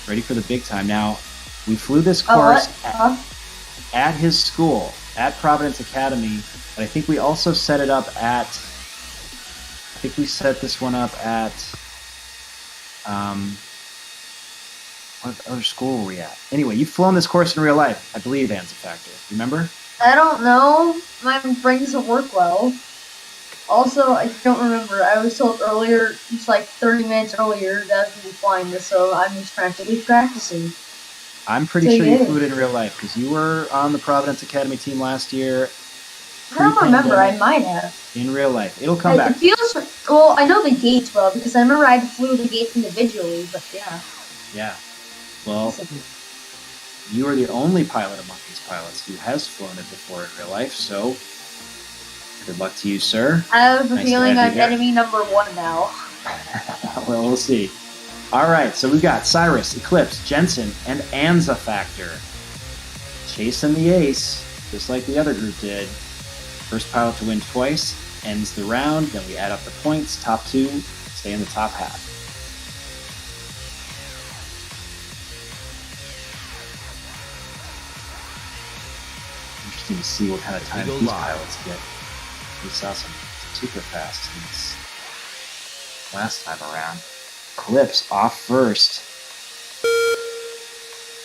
Ready for the big time. Now, we flew this course at his school, at Providence Academy, but I think we also set it up at think we set this one up at what other school were we at? Anyway, you've flown this course in real life, I believe, Anza Factor. Remember? I don't know. My brain doesn't work well. Also, I don't remember. I was told earlier, just like 30 minutes earlier, that I was going to be flying this, so I'm just frantically practicing. I'm pretty sure you flew it in real life because you were on the Providence Academy team last year. I don't remember. I might have. In real life. It'll come back. It feels... Well, I know the gates well because I remember I flew the gates individually, but yeah. Yeah. Well, you are the only pilot among these pilots who has flown it before in real life, so good luck to you, sir. I have a feeling I'm enemy number 1 now. Well, we'll see. All right, so we've got Cyrus, Eclipse, Jensen, and Anza Factor. Chasing the ace, just like the other group did. First pilot to win twice ends the round, then we add up the points. Top 2 stay in the top half. Interesting to see what kind of time these pilots get. We saw some super fast teams last time around. Eclipse off first.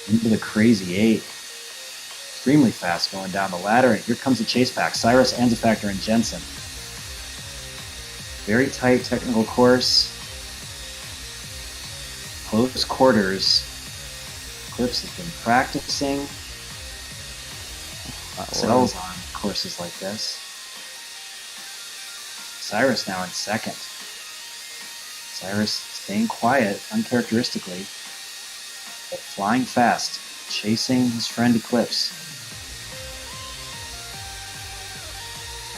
Into the crazy 8. Extremely fast going down the ladder. And here comes the chase pack. Cyrus, Anza Factor, and Jensen. Very tight technical course. Close quarters. Eclipse has been practicing. Excels on courses like this. Cyrus now in second. Cyrus staying quiet, uncharacteristically, but flying fast, chasing his friend Eclipse.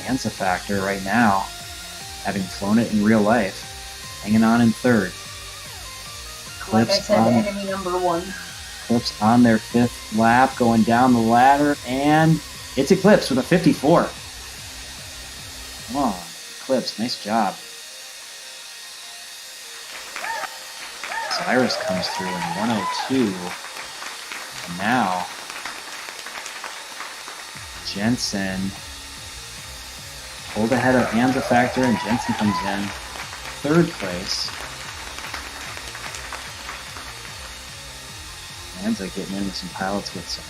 Anza Factor right now, having flown it in real life, hanging on in third. Like I said, enemy number 1. Eclipse on their 5th lap, going down the ladder, and it's Eclipse with a 54. Come on, Eclipse, nice job. Cyrus comes through in 102. And now, Jensen pulled ahead of Anza Factor, and Jensen comes in 3rd place. Anza getting in with some pilots with some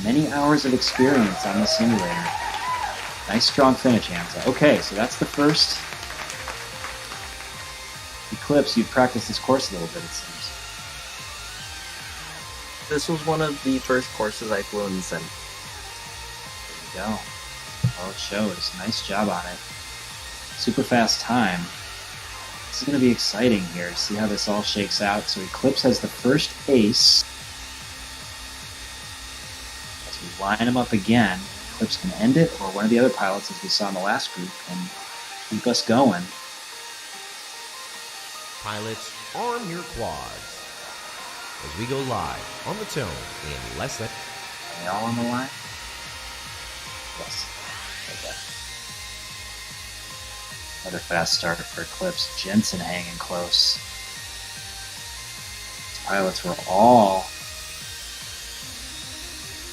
many hours of experience on the simulator. Nice strong finish, Anza. Okay, so that's the first Eclipse. You've practiced this course a little bit, it seems. This was one of the first courses I flew in the sim. There you go. Well, it shows. Nice job on it. Super fast time. This is going to be exciting here to see how this all shakes out. So Eclipse has the first ace. As we line them up again, Eclipse can end it, or one of the other pilots, as we saw in the last group, can keep us going. Pilots, arm your quads. As we go live on the tone in less than... Are they all on the line? Yes. Okay. Another fast starter for Eclipse. Jensen hanging close. These pilots were all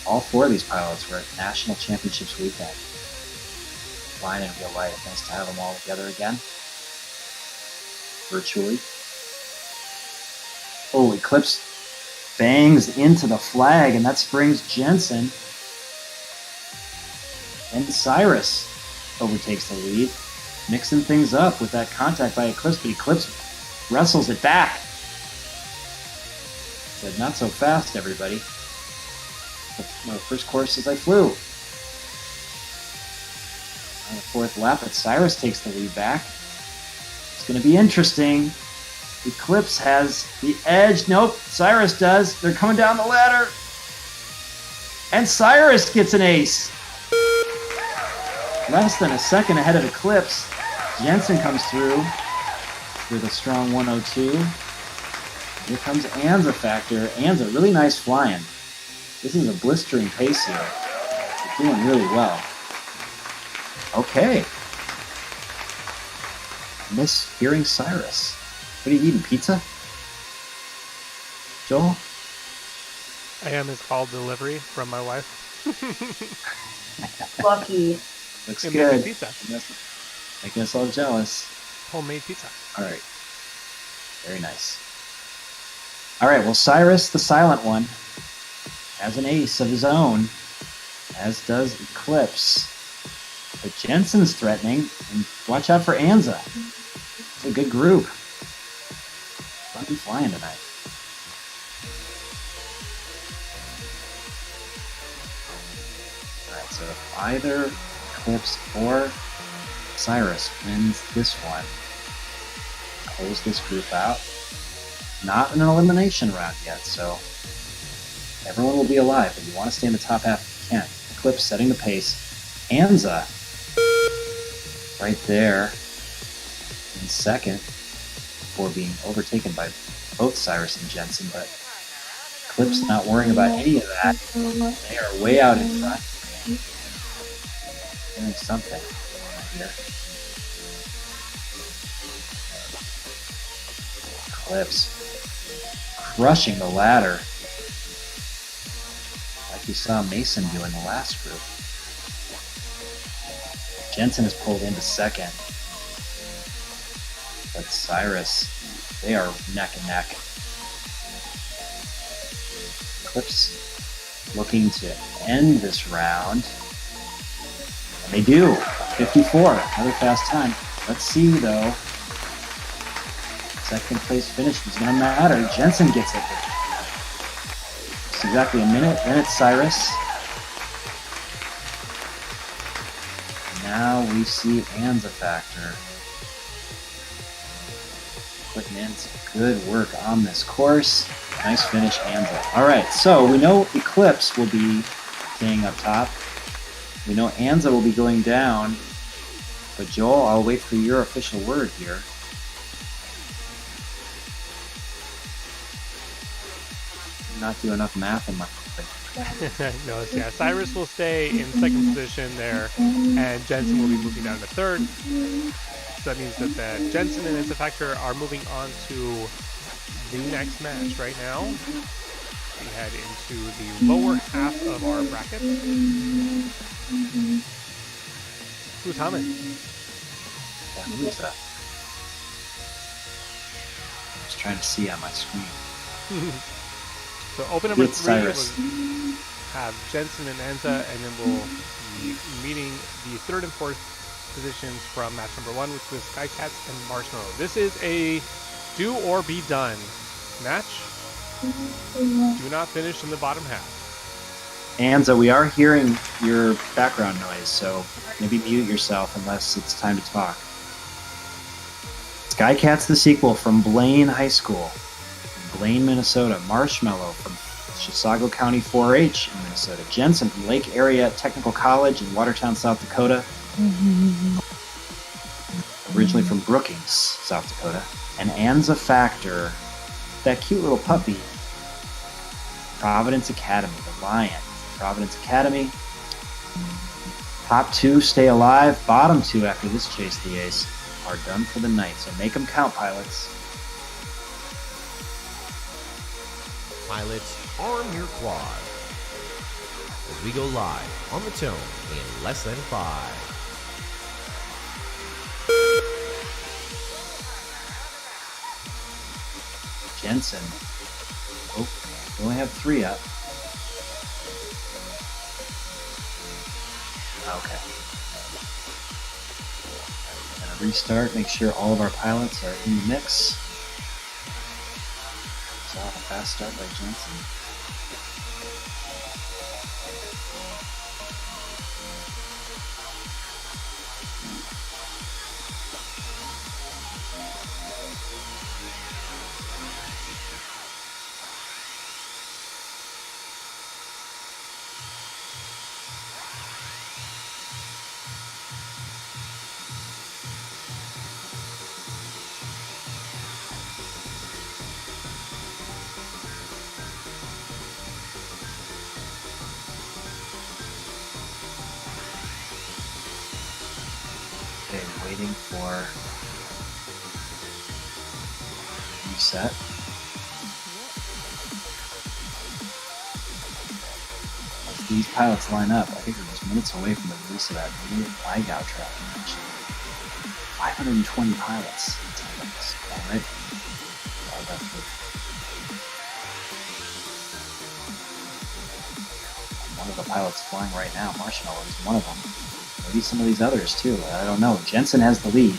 4 of these pilots were at National Championships weekend. Flying in real life. Nice to have them all together again. Virtually. Oh, Eclipse bangs into the flag, and that springs Jensen. And Cyrus overtakes the lead, mixing things up with that contact by Eclipse, but Eclipse wrestles it back. Said, not so fast, everybody. One of the first courses I flew. On the 4th lap, but Cyrus takes the lead back. It's going to be interesting. Eclipse has the edge. Nope, Cyrus does. They're coming down the ladder. And Cyrus gets an ace. Less than a second ahead of Eclipse. Jensen comes through with a strong 102. Here comes Anza Factor. Anza, really nice flying. This is a blistering pace here. You're doing really well. Okay. Miss hearing Cyrus. What are you eating, pizza? Joel? I am his call delivery from my wife. Lucky. Looks And good. pizza. Making us all jealous. Homemade pizza. All right. Very nice. All right, well, Cyrus, the silent one, has an ace of his own, as does Eclipse. But Jensen's threatening, and watch out for Anza. It's a good group. Might be flying tonight. Alright, so if either Eclipse or Cyrus wins this one, close this group out. Not an elimination round yet, so everyone will be alive, but you want to stay in the top half if you can. Eclipse setting the pace. Anza right there in second before being overtaken by both Cyrus and Jensen, but Eclipse not worrying about any of that. They are way out in front. Doing something here. Eclipse crushing the ladder like we saw Mason do in the last group. Jensen is pulled into second, but Cyrus, they are neck and neck. Eclipse looking to end this round, and they do. 54, another fast time. Let's see though. Second place finish is going to matter. Jensen gets it. It's exactly a minute. Then it's Cyrus. Now we see Anza Factor putting in some good work on this course. Nice finish, Anza. All right, so we know Eclipse will be staying up top. We know Anza will be going down. But Joel, I'll wait for your official word here. Not do enough math in my No, yeah, Cyrus will stay in second position there, and Jensen will be moving down to third. So that means that Jensen and Anza Factor are moving on to the next match right now. We head into the lower half of our bracket. Who's humming? Yeah, who is that? I was trying to see on my screen. So open number It's 3 Cyrus. will have Jensen and Anza, and then we'll be meeting the third and fourth positions from match number 1, which was Skycats and Marshmallow. This is a do or be done match. Do not finish in the bottom half. Anza, we are hearing your background noise, so maybe mute yourself unless it's time to talk. Skycats the sequel from Blaine High School, in Blaine, Minnesota. Marshmallow from Chisago County 4-H in Minnesota. Jensen from Lake Area Technical College in Watertown, South Dakota. Originally from Brookings, South Dakota. And Anza Factor, that cute little puppy, Providence Academy, the lion. Providence Academy. Top 2 stay alive. Bottom 2 after this chase the ace are done for the night. So make them count, pilots. Pilots, arm your quad as we go live on the tone in less than 5. Jensen. Oh, we only have 3 up. Okay. Gonna restart, make sure all of our pilots are in the mix. Saw a fast start by Jensen. Okay, waiting for reset. As these pilots line up, I think we're just minutes away from the release of that new IGOW track you mentioned. 520 pilots. All right. One of the pilots flying right now, Marshmallow, is one of them. Maybe some of these others too. I don't know. Jensen has the lead.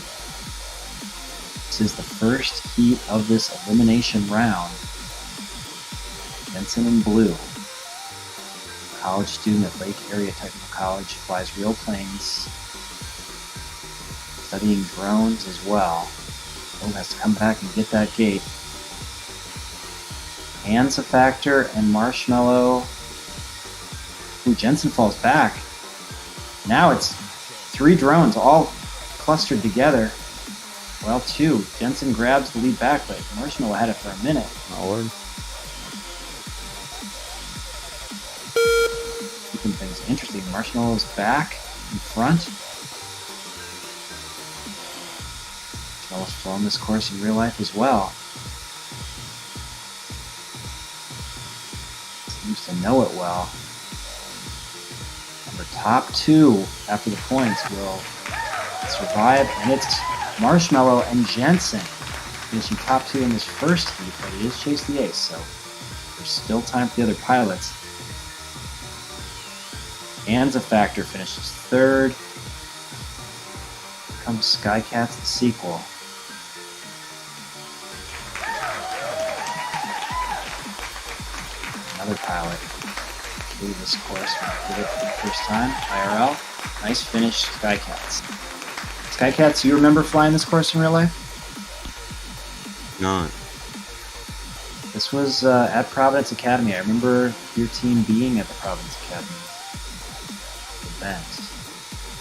This is the first heat of this elimination round. Jensen in blue. College student at Lake Area Technical College, flies real planes, studying drones as well. Oh, has to come back and get that gate. Hands a factor and Marshmallow. Ooh, Jensen falls back. Now it's 3 drones all clustered together. Well, 2. Jensen grabs the lead back, but Marshmallow had it for a minute. My lord. Keeping things interesting. Marshmallow's back in front. Marshmallow's flown this course in real life as well. Seems to know it well. Number top 2 after the points will survive, and it's Marshmallow and Jensen finishing top 2 in this first heat, but it is Chase the Ace, so there's still time for the other pilots. Anza Factor finishes 3rd. Comes Skycats the sequel. Another pilot through this course did it for the first time. IRL. Nice finish, Skycats. Skycats, you remember flying this course in real life? Not. This was at Providence Academy. I remember your team being at the Providence Academy event.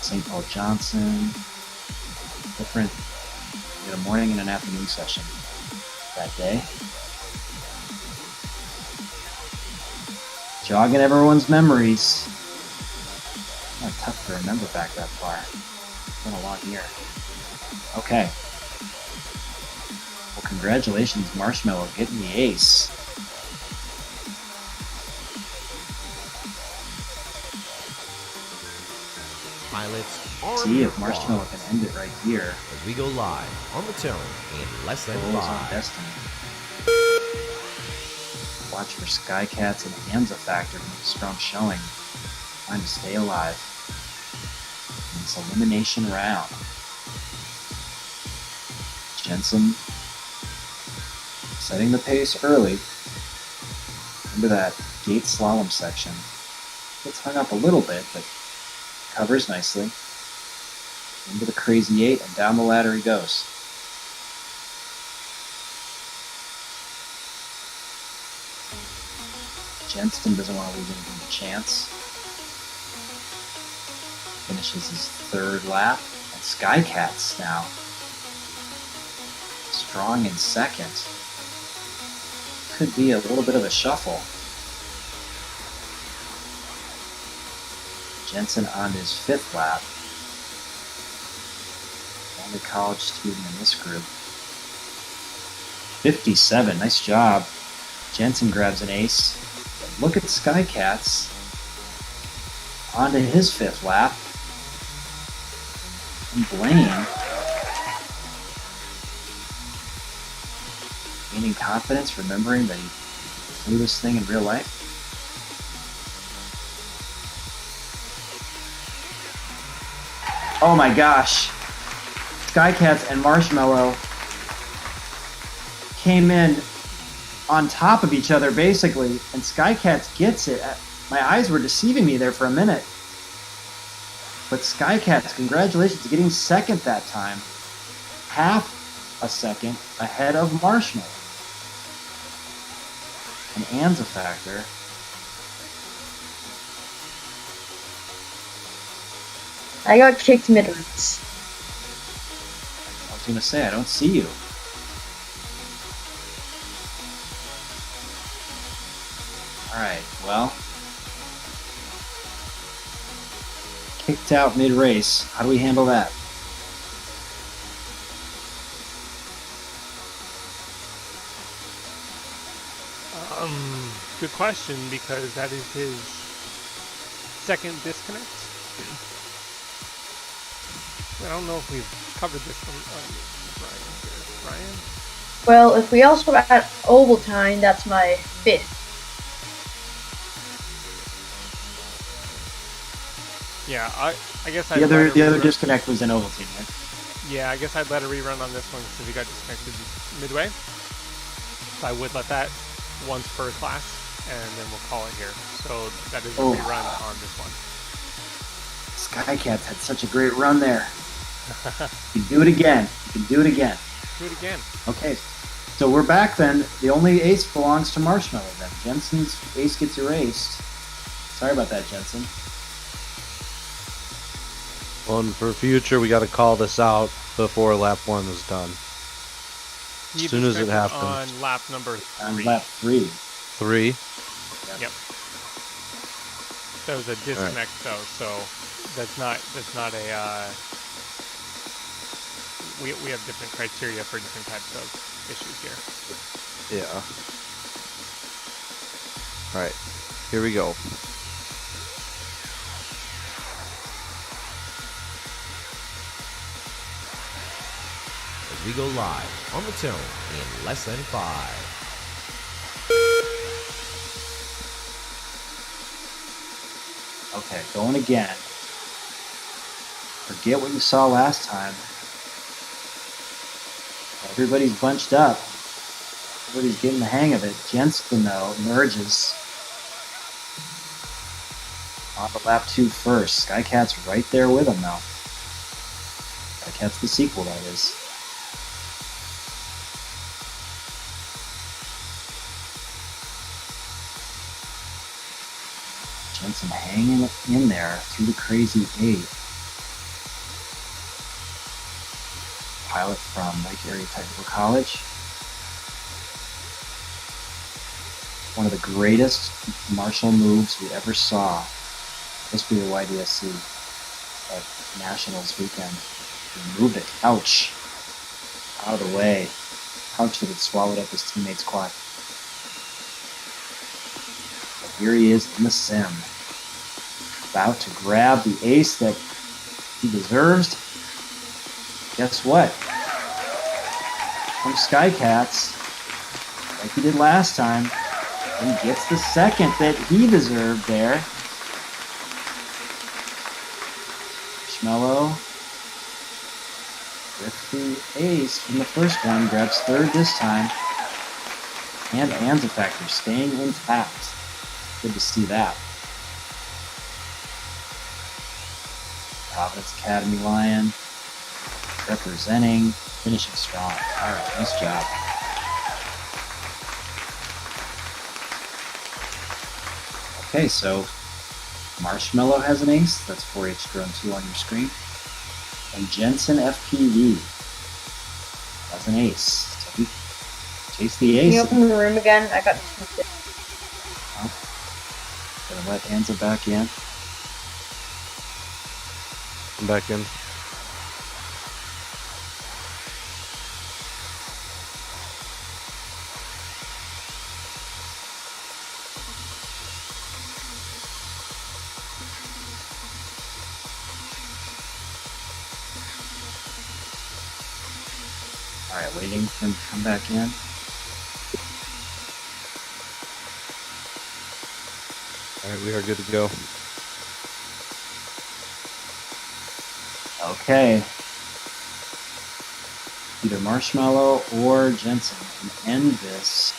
St. Paul Johnson. Different. We had a morning and an afternoon session that day. Jogging everyone's memories. Not tough to remember back that far. It's been a long year. Okay. Well, congratulations, Marshmallow, getting the ace. Pilots, arm See your if Marshmallow claws can end it right here. as we go live on the tone in less than Goals on 5. Destiny. Watch for Skycats and Anza Factor to make a strong showing. Trying to stay alive in this elimination round. Jensen setting the pace early into that gate slalom section. Gets hung up a little bit, but covers nicely. Into the crazy 8 and down the ladder he goes. Jensen doesn't want to leave anything to chance. Finishes his 3rd lap. And Skycats now strong in 2nd. Could be a little bit of a shuffle. Jensen on his 5th lap. Only college student in this group. 57, nice job. Jensen grabs an ace. But look at Skycats. On to his 5th lap. And Blaine gaining confidence, remembering that he flew this thing in real life. Oh my gosh. Skycats and Marshmallow came in on top of each other, basically, and Skycats gets it. My eyes were deceiving me there for a minute. But Skycats, congratulations, getting 2nd that time. Half a second ahead of Marshmallow. And Anza Factor. I got kicked mid-race. I was going to say, I don't see you. Alright, well. Kicked out mid-race. How do we handle that? Good question, because that is his 2nd disconnect. I don't know if we've covered this on Brian here. Brian? Well, if we also add Ovaltine, that's my 5th. Yeah, I guess The other disconnect was in Ovaltine, right? Yeah, I guess I'd let a rerun on this one since he got disconnected midway. So I would let that once per class, and then we'll call it here. So that is a rerun on this one. Skycats had such a great run there. You can do it again. You can do it again. Do it again. Okay, so we're back then. The only ace belongs to Marshmallow then. Jensen's ace gets erased. Sorry about that, Jensen. Well, and for future, we got to call this out before lap 1 is done. He As soon as it happens. On lap number 3. On lap 3. 3? Yep. That was a disconnect though, so that's not a we have different criteria for different types of issues here. Yeah. Alright, here we go. As we go live on the tone in less than 5. Okay, going again. Forget what you saw last time. Everybody's bunched up. Everybody's getting the hang of it. Jensen, though, emerges on the lap 2 first. Skycat's right there with him now. Skycat's the sequel, that is. Jensen hanging in there through the crazy 8. Pilot from Lake Erie Technical College. One of the greatest martial moves we ever saw. History of YDSC at Nationals weekend. He moved it. Ouch. Out of the way. Ouch that it swallowed up his teammate's quad. But here he is in the sim. About to grab the ace that he deserves. Guess what? From Skycats, like he did last time, he gets the second that he deserved there. Marshmallow with the ace from the first one, grabs third this time. And Anza factor staying intact. Good to see that. Providence Academy Lion representing, finishing strong. Alright, nice job. Okay, so Marshmallow has an ace. That's 4H Drone 2 on your screen. And Jensen FPV has an ace. So he chased the ace. Can you open the room again? I got disconnected. Gonna let Anza back in. I'm back in. Alright, waiting for him to come back in. Alright, we are good to go. Okay. Either Marshmallow or Jensen can end this.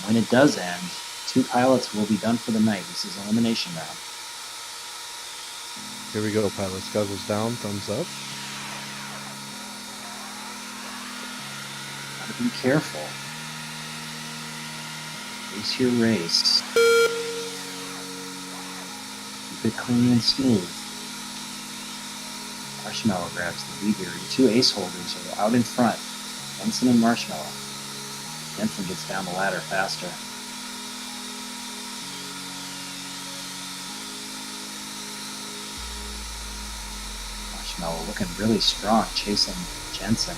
When it does end, 2 pilots will be done for the night. This is elimination round. Here we go, pilots. Goggles down, thumbs up. Gotta be careful. Race your race. Keep it clean and smooth. Marshmallow grabs the lead here. Your 2 ace holders are out in front. Jensen and Marshmallow. Jensen gets down the ladder faster. Marshmallow looking really strong, chasing Jensen.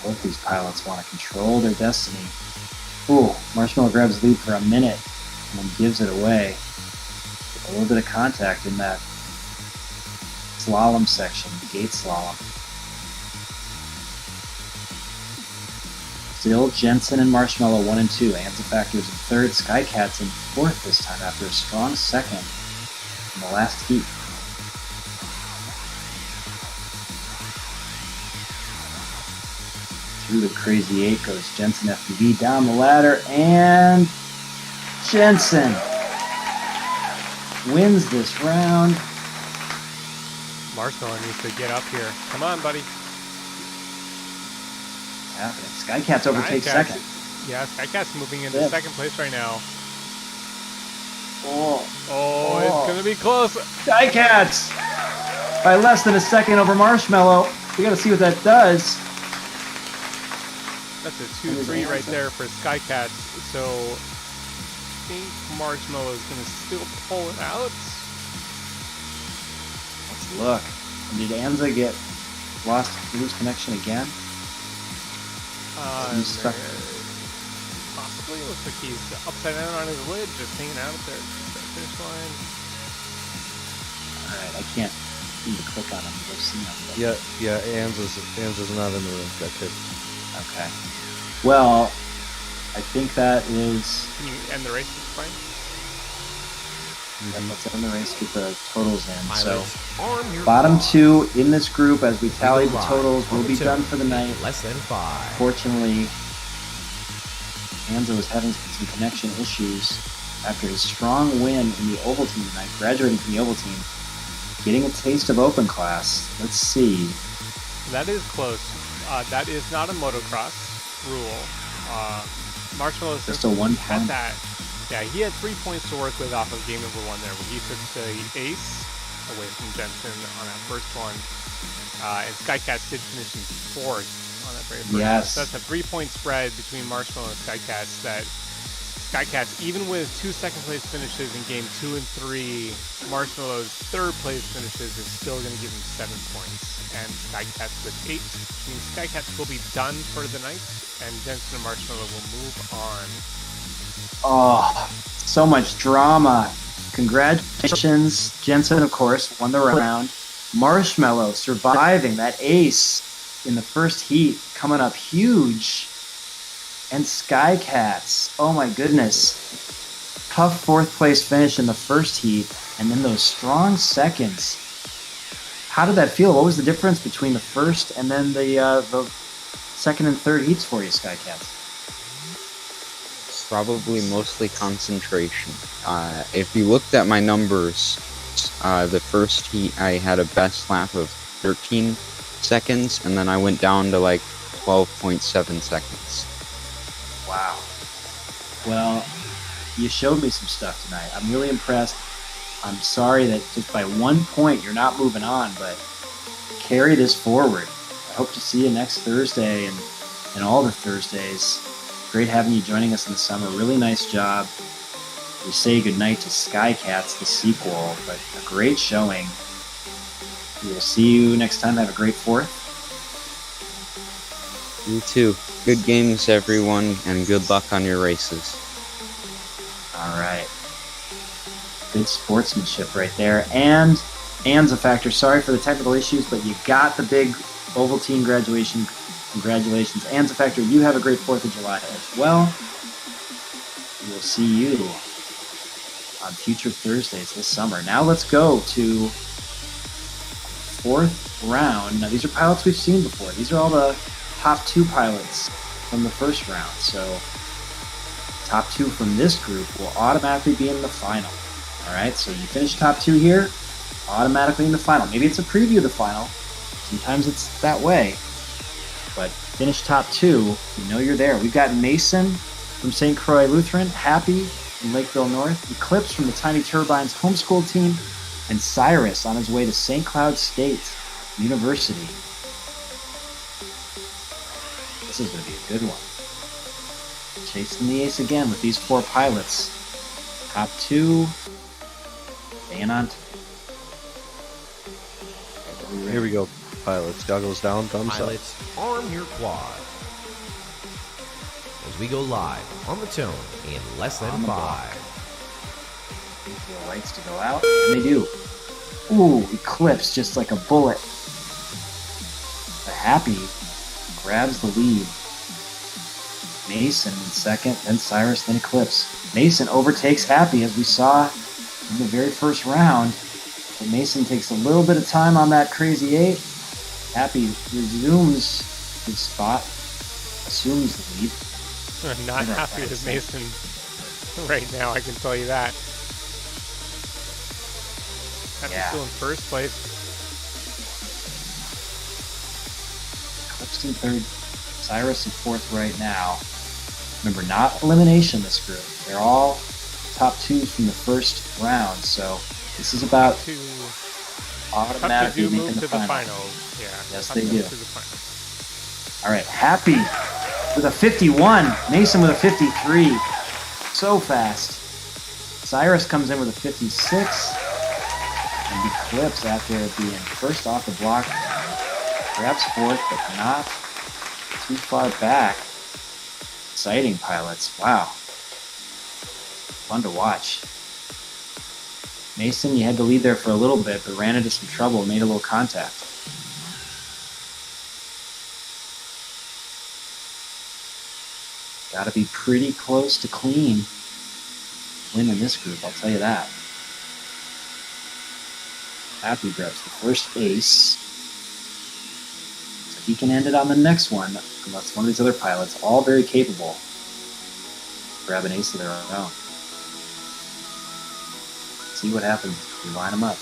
Both these pilots want to control their destiny. Ooh, Marshmallow grabs the lead for a minute and then gives it away. A little bit of contact in that slalom section, gate slalom. Still Jensen and Marshmallow 1 and 2. Anza Factors in third. Skycats in fourth this time after a strong second in the last heat. Through the crazy 8 goes Jensen FPV down the ladder, and Jensen wins this round. Marshmallow needs to get up here. Come on, buddy. Happening. Skycats overtake Skycats- second. Yeah, Skycats moving into Fifth. second place right now. Oh, Oh, it's going to be close. Skycats by less than a second over Marshmallow. We got to see what that does. That's a 2-3 right there for Skycats. So I think Marshmallow is going to still pull it out. Let's look. Did Anza lose connection again? He's stuck. Possibly. Looks like he's upside down on his lid, just hanging out at the finish line. Alright, I can't seem to click on him to go see him. But... Yeah, Anza's not in the room. Got kicked. Okay. Well, I think that is... Can you end the race, Brian? Let's end the race, get the totals in. So, Pilots, arm your bottom quad. 2 in this group as we tally the Live totals on will the be tip done for the in night. Less than 5. Fortunately, Anza was having some connection issues after his strong win in the Ovaltine tonight, graduating from the Ovaltine, getting a taste of open class. Let's see. That is close. That is not a motocross rule. Marshmallow Just a 1 had point. that. Yeah, he had 3 points to work with off of game number 1 there, where he took the ace away from Jensen on that first one. And Skycats did finish in 4th on that very first one. Yes. So that's a 3-point spread between Marshmallow and Skycats that Skycats, even with 2 second place finishes in game 2 and 3, Marshmallow's 3rd place finishes is still going to give him 7 points. And Skycats with 8, which means Skycats will be done for the night, and Jensen and Marshmallow will move on. Oh, so much drama. Congratulations. Jensen, of course, won the round. Marshmallow surviving that ace in the first heat, coming up huge. And Skycats, oh my goodness. Tough 4th place finish in the first heat, and then those strong seconds. How did that feel? What was the difference between the first and then the second and third heats for you, Skycats? Probably mostly concentration. If you looked at my numbers, the first heat I had a best lap of 13 seconds, and then I went down to like 12.7 seconds. Wow. Well, you showed me some stuff tonight. I'm really impressed. I'm sorry that just by 1 point you're not moving on, but carry this forward. I hope to see you next Thursday and all the Thursdays. Great having you joining us in the summer. Really nice job. We say goodnight to Skycats, the sequel, but a great showing. We will see you next time. Have a great 4th. You too. Good games, everyone, and good luck on your races. All right. Good sportsmanship right there. And Anza Factor, sorry for the technical issues, but you got the big Ovaltine graduation. Congratulations. Anza Factor, you have a great 4th of July as well. We will see you on future Thursdays this summer. Now let's go to 4th round. Now these are pilots we've seen before. These are all the top 2 pilots from the first round. So top 2 from this group will automatically be in the final. Alright, so you finish top 2 here, automatically in the final. Maybe it's a preview of the final. Sometimes it's that way. But finish top 2, you know you're there. We've got Mason from St. Croix Lutheran, Happy from Lakeville North, Eclipse from the Tiny Turbines homeschool team, and Cyrus on his way to St. Cloud State University. This is going to be a good one. Chasing the ace again with these 4 pilots. Top 2, staying on. Here we go, pilots. Goggles down, thumbs Pilots, arm your quad. As we go live on the tone in less than On the 5. Wait for the lights to go out, and they do. Ooh, Eclipse just like a bullet. But Happy grabs the lead. Mason in second, then Cyrus, then Eclipse. Mason overtakes Happy as we saw in the very first round. But Mason takes a little bit of time on that crazy 8. Happy resumes his spot, assumes the lead. I'm not happy with Mason right now, I can tell you that. Happy's still in first place. Eclipse in third, Cyrus in fourth right now. Remember, not elimination this group. They're all top 2s from the first round, so this is about automatically do making move the to final. the finals. Yeah. Yes, they do. To the finals. All right, Happy with a 51. Mason with a 53. So fast. Cyrus comes in with a 56. And Eclipse, after being first off the block, grabs fourth, but not too far back. Exciting, pilots. Wow. Fun to watch. Mason, you had to lead there for a little bit, but ran into some trouble and made a little contact. Got to be pretty close to clean winning this group, I'll tell you that. Happy grabs the first ace. So he can end it on the next one, unless one of these other pilots, all very capable, grab an ace of their own. See what happens if we line them up.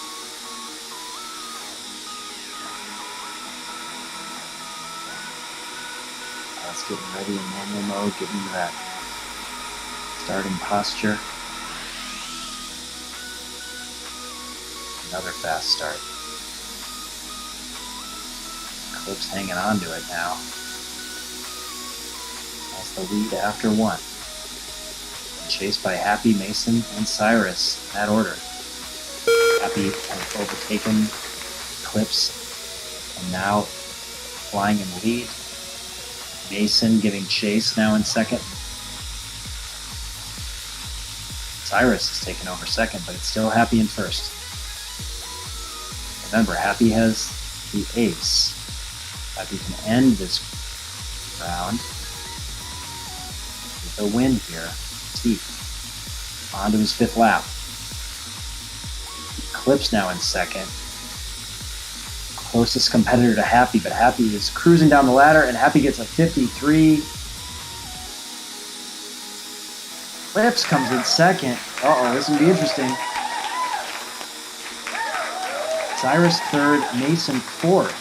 Let's get ready in manual mode, get into that starting posture. Another fast start. Eclipse hanging on to it now. That's the lead after one. Chased by Happy, Mason, and Cyrus in that order. Happy has overtaken Eclipse and now flying in the lead. Mason giving chase now in second. Cyrus is taking over second, but it's still Happy in first. Remember, Happy has the ace. Happy can end this round with a win here. See, on to his fifth lap. Eclipse now in second. Closest competitor to Happy, but Happy is cruising down the ladder, and Happy gets a 53. Eclipse comes in second. Uh-oh, this will be interesting. Cyrus third, Mason fourth.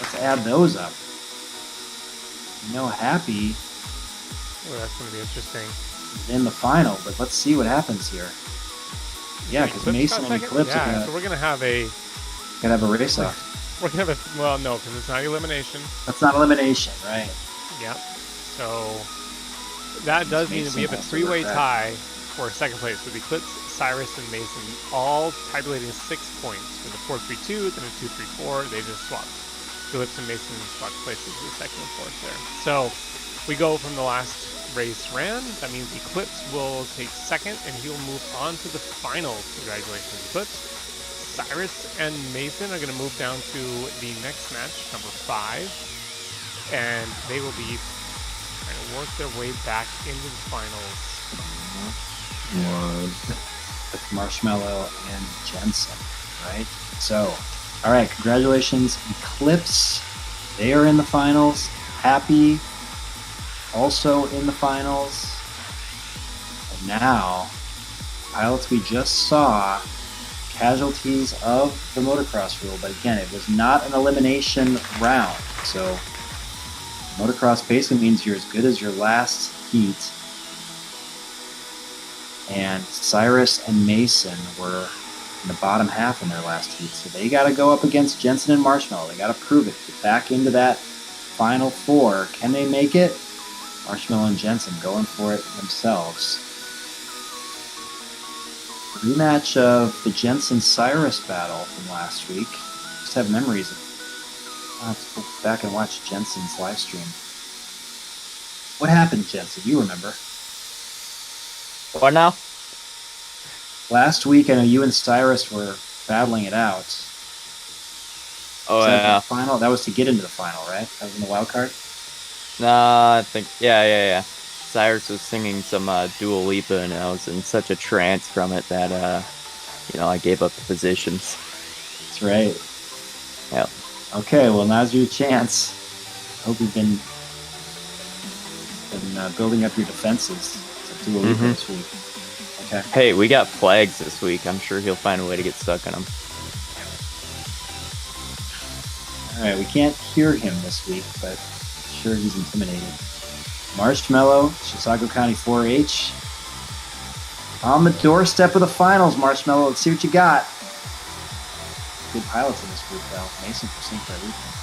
Let's add those up. Happy that's going to be interesting. is in the final, but let's see what happens here. Yeah, because Mason and Eclipse are so we're going to have a race off. We're going to have well, no, because it's not elimination. That's not elimination, right? Yeah. So that does mean that we have a three-way tie for second place with Eclipse, Cyrus, and Mason, all tabulating 6 points for the 4-3-2, then a 2-3-4. They just swapped. Eclipse and Mason swapped places with second and fourth there. So we go from the last race ran. That means Eclipse will take second, and he will move on to the finals. Congratulations, Eclipse. Cyrus and Mason are going to move down to the next match, number 5, and they will be trying to work their way back into the finals. With Marshmallow and Jensen, right? So, all right, congratulations, Eclipse. They are in the finals. Happy, also in the finals. And now, pilots we just saw, casualties of the motocross rule, but again, it was not an elimination round. So, motocross basically means you're as good as your last heat. And Cyrus and Mason were in the bottom half in their last heat, so they got to go up against Jensen and Marshmallow. They got to prove it, get back into that final 4. Can they make it? Marshmallow and Jensen going for it themselves. Rematch of the Jensen-Cyrus battle from last week. Just have memories of. I'll have to go back and watch Jensen's live stream. What happened, Jensen? You remember? What now? Last week, I know you and Cyrus were battling it out. Oh Is that yeah. the final? That was to get into the final, right? That was in the wild card? Nah, I think yeah. Cyrus was singing some Dua Lipa, and I was in such a trance from it that I gave up the positions. That's right. Yep. Okay, well now's your chance. Hope you've been building up your defenses to Dua Lipa this week. Okay. Hey, we got flags this week. I'm sure he'll find a way to get stuck in them. All right, we can't hear him this week, but I'm sure he's intimidated. Marshmallow, Chisago County 4-H. On the doorstep of the finals, Marshmallow. Let's see what you got. Good pilots in this group, though. Mason for St. Clair Lutheran.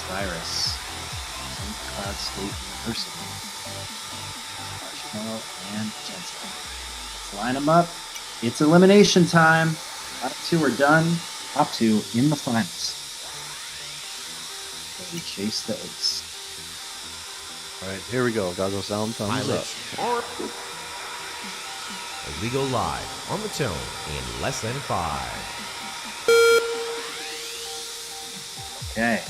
Cyrus, St. Cloud State University. Marshmallow and Jensen. Let's line them up. It's elimination time. Top two are done. Top two in the finals. So we chase the ace. All right, here we go. Goggles down, thumbs up. As we go live on the tone in less than 5. Okay.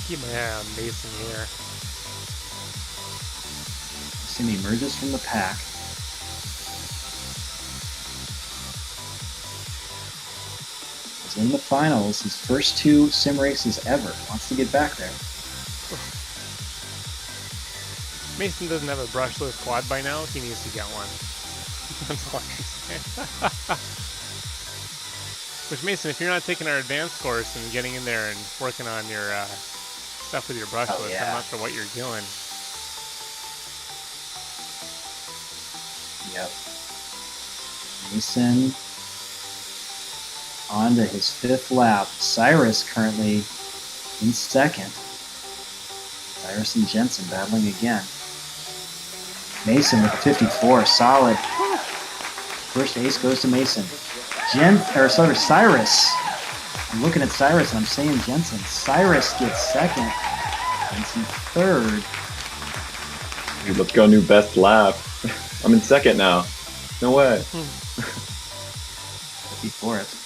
Keep my eye on Mason here. Mason emerges from the pack. He's in the finals, his first 2 sim races ever. Wants to get back there. Mason doesn't have a brushless quad by now. He needs to get one. That's all I can say. Which, Mason, if you're not taking our advanced course and getting in there and working on your stuff with your brushless, yeah. I'm not sure what you're doing. Yep. Mason on to his 5th lap. Cyrus currently in 2nd. Cyrus and Jensen battling again. Mason with a 54, solid. First ace goes to Mason. Cyrus. I'm looking at Cyrus and I'm saying Jensen. Cyrus gets 2nd. Jensen 3rd. Dude, let's go, new best lap. I'm in 2nd now. No way. 54th.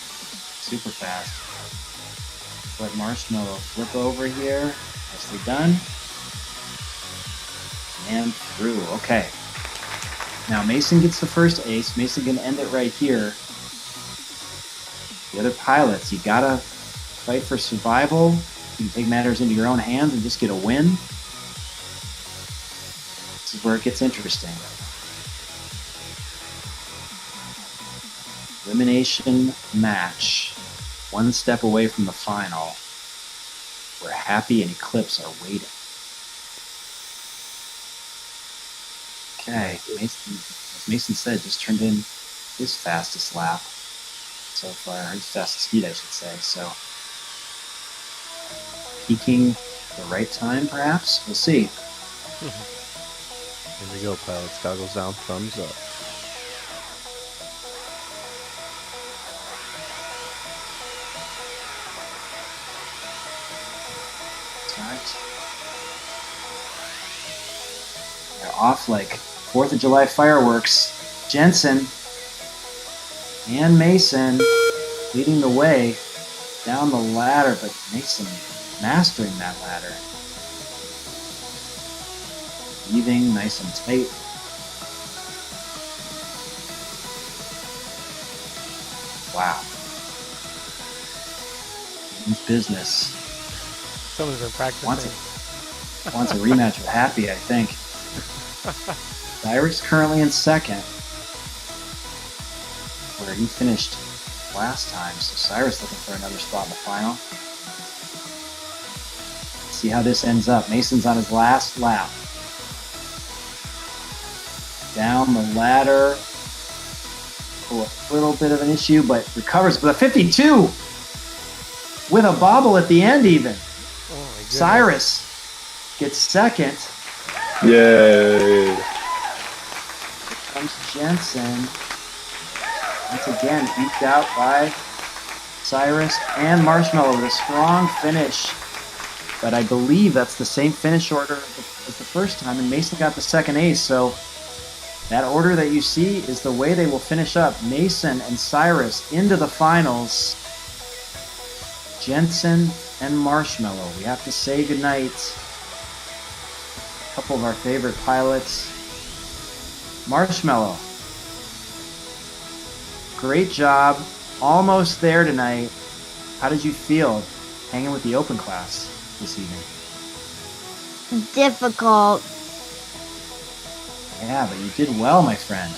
Super fast. Let Marshmallow flip over here. Nicely done. And through. Okay. Now Mason gets the first ace. Mason can end it right here. The other pilots, you gotta fight for survival. You can take matters into your own hands and just get a win. This is where it gets interesting. Elimination match. 1 step away from the final. Where Happy and Eclipse are waiting. Okay, Mason, as Mason said, just turned in his fastest lap so far, his fastest speed, I should say. So, peaking the right time, perhaps? We'll see. Here we go, pilots. Goggles down, thumbs up. Alright. They're off like 4th of July fireworks. Jensen and Mason leading the way down the ladder, but Mason mastering that ladder. Weaving nice and tight. Wow. Means business. Someone's been practicing. Wants a rematch with Happy, I think. Cyrus currently in 2nd, where he finished last time. So Cyrus looking for another spot in the final. Let's see how this ends up. Mason's on his last lap. Down the ladder. Oh, a little bit of an issue, but recovers with a 52! With a bobble at the end, even. Oh my goodness. Cyrus gets 2nd. Yay! Here comes Jensen. Once again, eked out by Cyrus and Marshmallow with a strong finish. But I believe that's the same finish order as the first time, and Mason got the 2nd ace, so That order that you see is the way they will finish up. Mason and Cyrus into the finals. Jensen and Marshmallow. We have to say goodnight. A couple of our favorite pilots. Marshmallow. Great job. Almost there tonight. How did you feel hanging with the open class this evening? Difficult. Yeah, but you did well, my friend.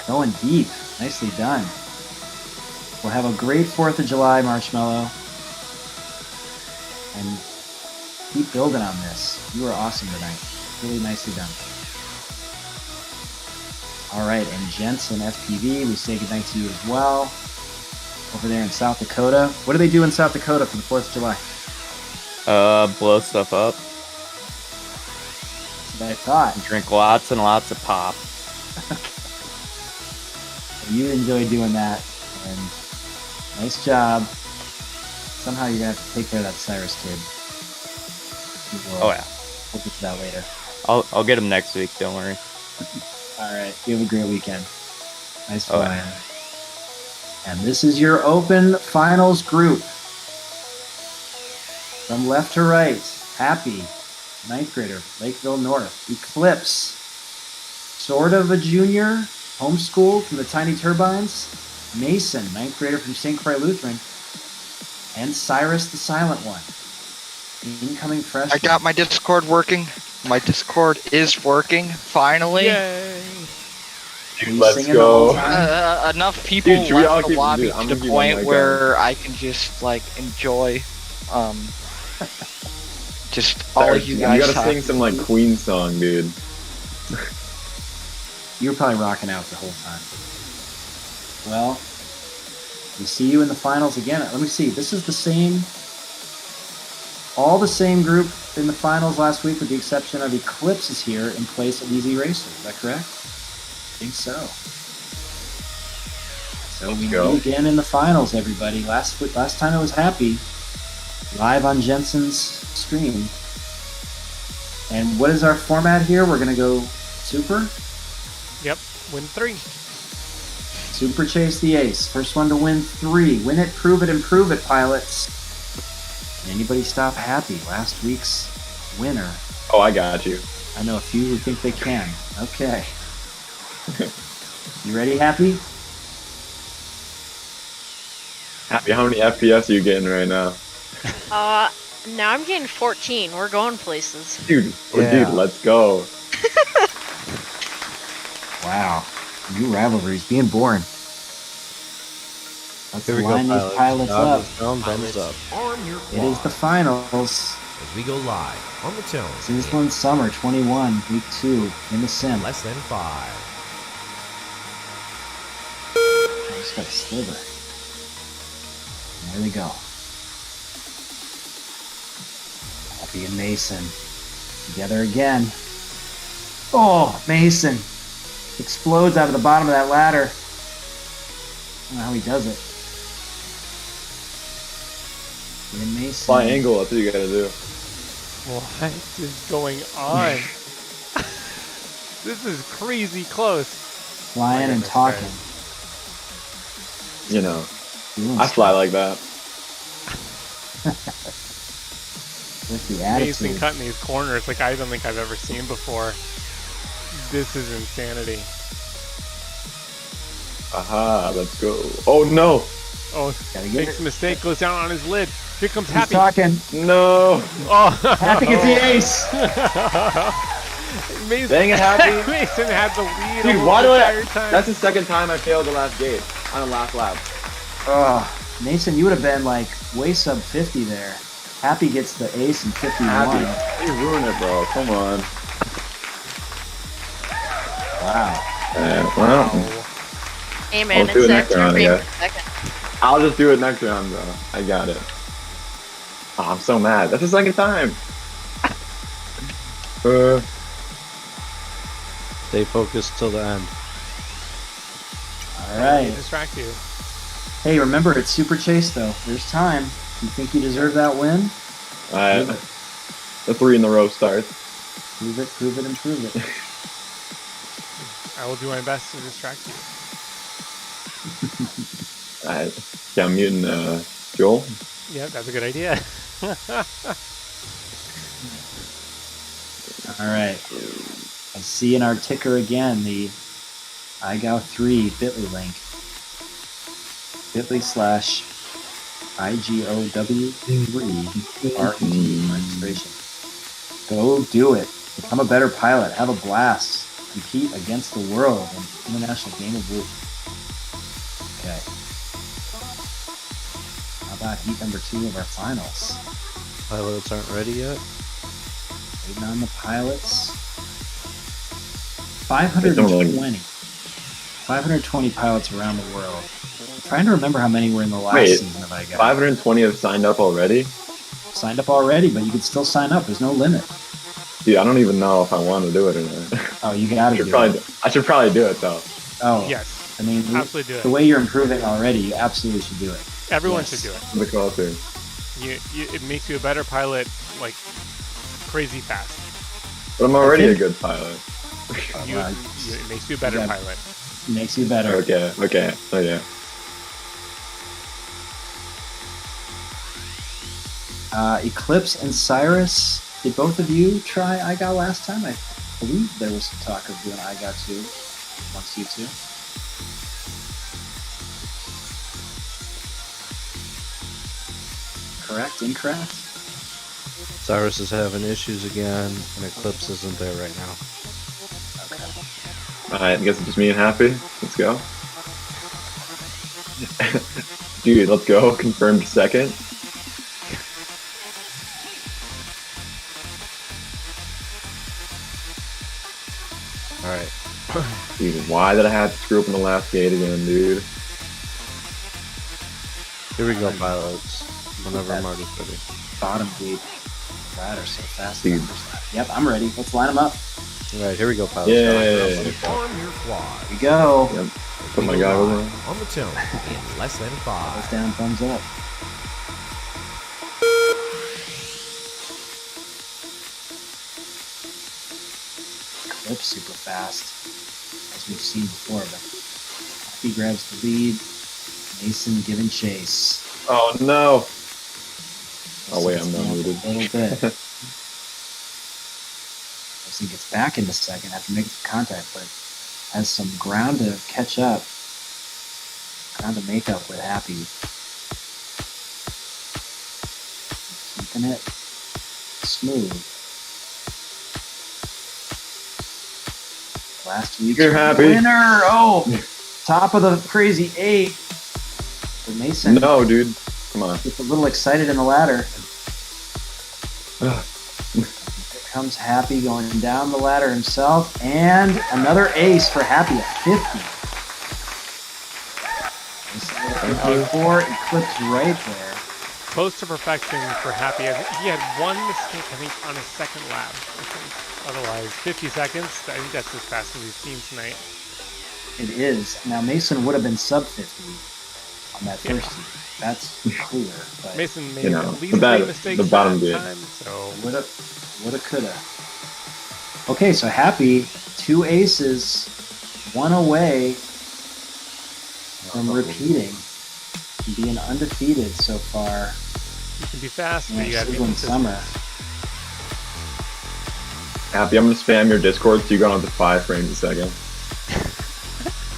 Going deep. Nicely done. We'll have a great 4th of July, Marshmallow. And keep building on this. You were awesome tonight. Really nicely done. All right, and Jensen FPV, we say goodnight to you as well. Over there in South Dakota. What do they do in South Dakota for the 4th of July? Blow stuff up. That's what I thought. Drink lots and lots of pop. You enjoy doing that, and nice job. Somehow you're gonna have to take care of that Cyrus kid. Oh yeah. We'll get to that later. I'll get him next week. Don't worry. All right. You have a great weekend. Nice flying. And this is your open finals group. From left to right, Happy, 9th grader, Lakeville North. Eclipse, sort of a junior, homeschooled from the Tiny Turbines. Mason, 9th grader from St. Croix Lutheran. And Cyrus, the silent one. Incoming freshman. I got my Discord working. My Discord is working, finally. Dude, let's go. Enough people Dude, should we all left the keep- lobby dude, I'm to gonna the be point one where I can just like enjoy just all Cyrus, you you guys gotta have. sing some like Queen song, dude. You were probably rocking out the whole time. Well, we see you in the finals again. Let me see. This is the same, all the same group in the finals last week with the exception of Eclipse is here in place of Easy Racer. Is that correct? I think so. So we meet again in the finals, everybody. Last time it was Happy, live on Jensen's stream. And what is our format here? We're gonna go super. Yep, win 3. Super Chase the Ace. First one to win 3. Win it, prove it, improve it, pilots. Anybody stop Happy? Last week's winner. Oh, I got you. I know a few who think they can. Okay. You ready, Happy? Happy, how many FPS are you getting right now? Now I'm getting 14. We're going places. Dude, Yeah. dude, let's go. Wow. New rivalries being born. Let's Here we go, line these pilots up. Thumbs up. Arm your It is the quad finals. as we go live on the tone. Sizzling Summer 21, week 2 in the sim. Less than 5. I just got a sliver. There we go. Happy and Mason together again. Oh, Mason explodes out of the bottom of that ladder. I don't know how he does it. Happy and Mason. Fly angle, that's what you gotta do. What is going on? This is crazy close. Flying and talking. You know, Doing I fly like that. with the Mason attitude. cutting these corners like I don't think I've ever seen before. This is insanity. Aha, let's go. Oh no! Oh, Gotta get makes it. a mistake, goes down on his lid. Here comes He's Happy. talking. No! Oh, Happy gets the ace. Mason, Dang it, Happy. Mason had the lead. Dude, almost why do the I? entire time. That's the second time I failed the last gate on the last lap. Oh, Mason, you would have been like way sub 50 there. Happy gets the ace in 51. Happy, you ruined it, bro. Come on. Wow. Well, Hey man, I'll do it it's next our round, I favorite guess. second. I'll just do it next round, bro. I got it. Oh, I'm so mad. That's the second time. Stay focused till the end. All right. Distract you. Hey, remember, it's Super Chase, though. There's time. You think you deserve that win? Alright. The 3 in the row starts. Prove it, prove it, and prove it. I will do my best to distract you. Yeah, I'm muting Joel. Yeah, that's a good idea. All right. I see in our ticker again the IGOW3 bit.ly link. bit.ly/IGOW3 registration. Go do it. Become a better pilot. Have a blast. Compete against the world in International Game of Woot. Okay. How about heat number 2 of our finals? Pilots aren't ready yet. Waiting on the pilots. 520. 520 pilots around the world. I'm trying to remember how many were in the last season of IGOW. 520 have signed up already? Signed up already, but you can still sign up. There's no limit. Dude, I don't even know if I want to do it or not. Oh, you gotta do it. I should probably do it, though. Oh, yes. I mean, Absolutely do it. the way you're improving already, you absolutely should do it. Everyone should do it. The call through. It makes you a better pilot, like crazy fast. But I'm already a good pilot. It makes you a better pilot. It makes you better. Okay. Eclipse and Cyrus, did both of you try IGOW last time? I believe there was some talk of doing IGOW 2 amongst you two. Correct? Incorrect? Cyrus is having issues again, and Eclipse isn't there right now. Alright, I guess it's just me and Happy. Let's go. Dude, let's go. Confirmed second. Alright. Dude, why did I have to screw up in the last gate again, dude? Here we go, pilots. Whenever Marty's ready. Bottom gate. Ladder so fast. Dude. Yep, I'm ready. Let's line them up. Alright, here we go, pilots. Yay. On your quad. Here we go. Yep. Put my guy over there. On the tone in less than 5. Thumbs down, thumbs up. Eclipse super fast, as we've seen before, but Happy grabs the lead. Mason giving chase. Oh no! Oh wait, I'm not muted. A little bit. Mason gets back into second after making contact, but has some ground to catch up. Ground to make up with Happy. Keeping it smooth. Last week's You're Happy. winner! Oh! Top of the crazy 8. But Mason No, dude. Come on. gets a little excited in the ladder. Here comes Happy going down the ladder himself. And another ace for Happy at 50. Mason 54, Eclipse right there. Close to perfection for Happy. I think he had one mistake, I think, on his second lap. I think. Otherwise, 50 seconds. I think that's as fast as we've seen tonight. It is. Now, Mason would have been sub 50 on that first heat. That's clear. But Mason made You know, at least the 3 mistakes the bottom that gate. time, so woulda, coulda. Okay, so Happy, 2 aces, 1 away from repeating, being undefeated so far. you can be fast, in but you gotta be Sizzling consistent. summer. Happy, I'm gonna spam your Discord so you go on to 5 frames a second.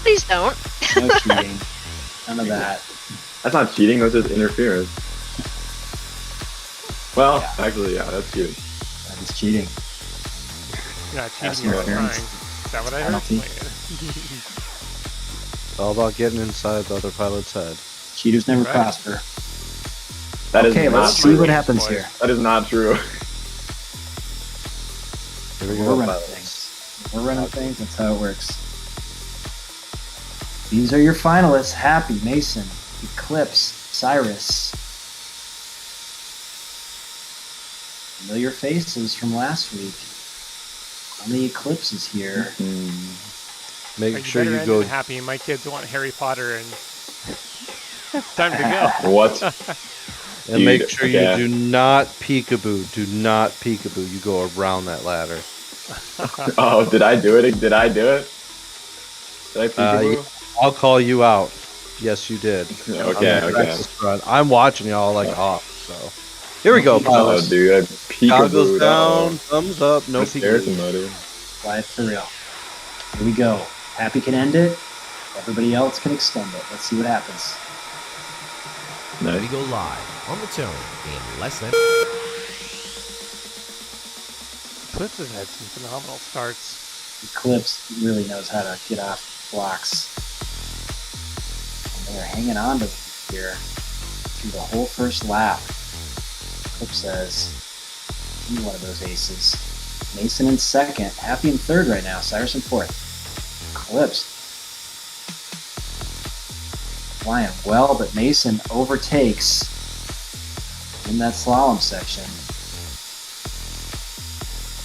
Please don't. No cheating. None of that. That's not cheating, that's just interference. Well, actually, yeah, that's cheating. That is cheating. You're not Pass cheating, you're trying. interference. Is that what I heard? Penalty. It's all about getting inside the other pilot's head. Cheaters never Right. prosper. That is Okay, not let's see true. what happens boys. here. That is not true. Here we We're go, running pilots. things. We're running things. That's how it works. These are your finalists: Happy, Mason, Eclipse, Cyrus. Familiar faces from last week. Only Eclipse is here. Make sure better you end go. it Happy. My kids want Harry Potter, and it's time to go. What? And Dude, make sure okay. you do not peekaboo. Do not peekaboo. You go around that ladder. Oh, did I do it? Did I do it? Did I peekaboo? I'll call you out. Yes, you did. Okay, On that okay. practice run. I'm watching y'all like off. So here we go, Oh, pilots. dude, I peekabooed. Goggles down, thumbs up, no peekaboo. motor. Fly it for real. Here we go. Happy can end it. Everybody else can extend it. Let's see what happens. We go live on the tone in less than. Eclipse has had some phenomenal starts. Eclipse really knows how to get off blocks. And they're hanging on to them here through the whole first lap. Eclipse says, "Give me one of those aces." Mason in second. Happy in third right now. Cyrus in fourth. Eclipse flying well, but Mason overtakes in that slalom section.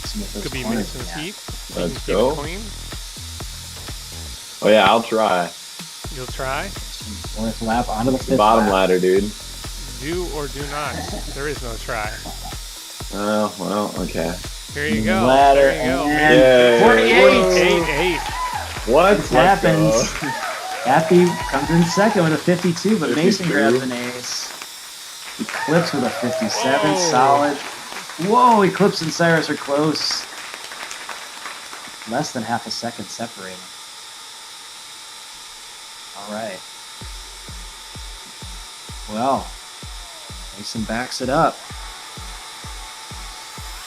See what those Could be corners Mason's are at. heat. Let's Keep go. it clean. Oh yeah, I'll try. You'll try. Fourth lap onto the fifth Bottom lap. ladder, dude. Do or do not. There is no try. Oh, well, okay. Here you go. Ladder There you go. and 48. 8-8. What? This happens. Happy comes in second with a 52, but Mason 52. grabs an ace. Eclipse with a 57, Whoa. solid. Whoa, Eclipse and Cyrus are close. Less than half a second separating. All right. Well, Mason backs it up.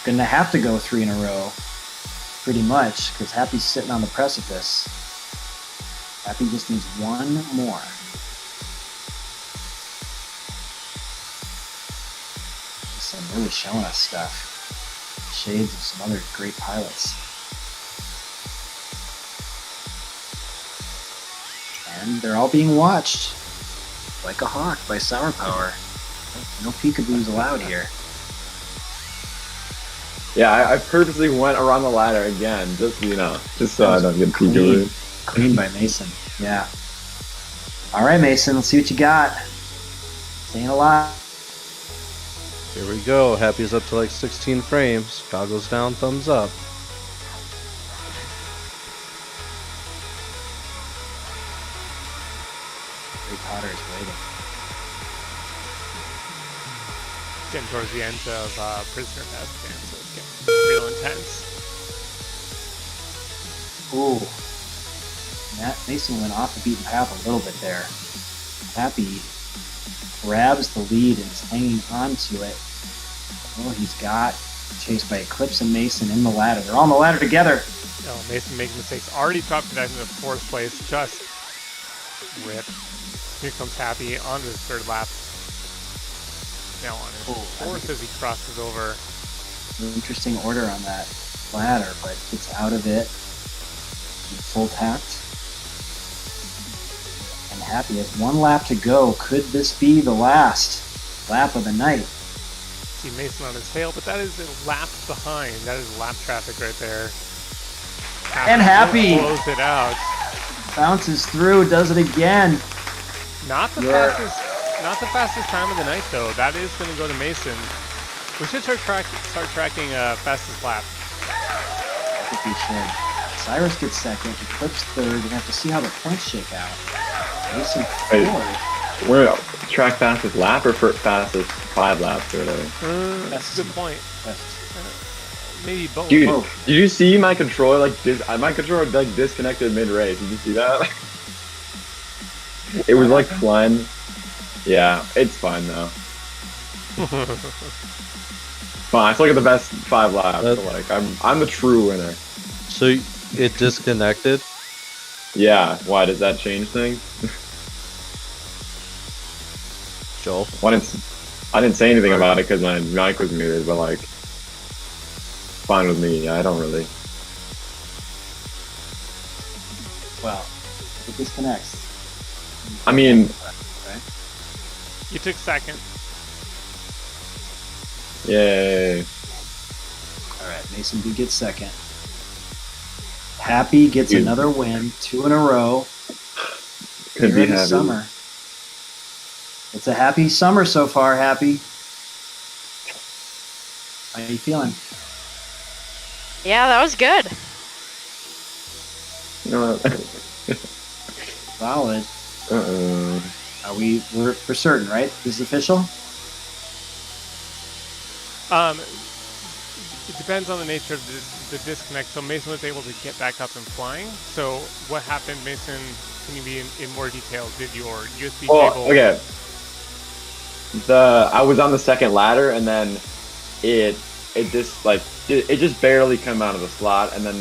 Gonna have to go 3 in a row, pretty much, because Happy's sitting on the precipice. Happy just needs one more. Mason really showing us stuff. Shades of some other great pilots. And they're all being watched like a hawk by Sour Power. No peekaboos allowed here. Yeah, I purposely went around the ladder again, just so I don't get peekaboo. Clean by Mason. Yeah. All right, Mason. Let's see what you got. Staying alive. Here we go. Happy's up to like 16 frames. Goggles down, thumbs up. Harry Potter is waiting. Getting towards the end of Prisoner of Azkaban, so it's getting real intense. Ooh. Matt Mason went off the beaten path a little bit there. Happy grabs the lead and is hanging on to it. Oh, he's got chased by Eclipse and Mason in the ladder. They're on the ladder together. Oh, Mason making mistakes. Already dropped it into fourth place. Just rip. Here comes Happy onto his third lap. Now on his fourth as he crosses over. Interesting order on that ladder, but gets out of it. Full tact. And Happy has one lap to go. Could this be the last lap of the night? See Mason on his tail, but that is a lap behind. That is lap traffic right there. And Happy blows it out. Bounces through, does it again. Not the fastest time of the night though. That is going to go to Mason. We should start tracking fastest lap. I think we should. Cyrus gets second, Eclipse third. We have to see how the points shake out. Mason fourth. We're track fastest lap or for fastest 5 laps or whatever? That's a good point. Maybe both. Dude, did you see my controller my controller disconnected mid-race? Did you see that? It was like flying. Yeah, it's fine though. Fine, I still get the best 5 laps. So like I'm the true winner. So it disconnected? Yeah. Why does that change things? Joel? Well, I didn't say anything about it because my mic was muted, but like, fine with me. I don't really. Well, it disconnects. I mean, You took second. yay. Alright, Mason B gets second. Happy gets another win, 2 in a row. Could Here be in the happy. summer. It's a happy summer so far, Happy. How are you feeling? Yeah, that was good. You know what? Solid. We're for certain, right? This is official? It depends on the nature of the disconnect. So Mason was able to get back up and flying. So what happened, Mason? Can you be in more detail? Did your USB cable? Okay. I was on the second ladder, and then it just barely came out of the slot, and then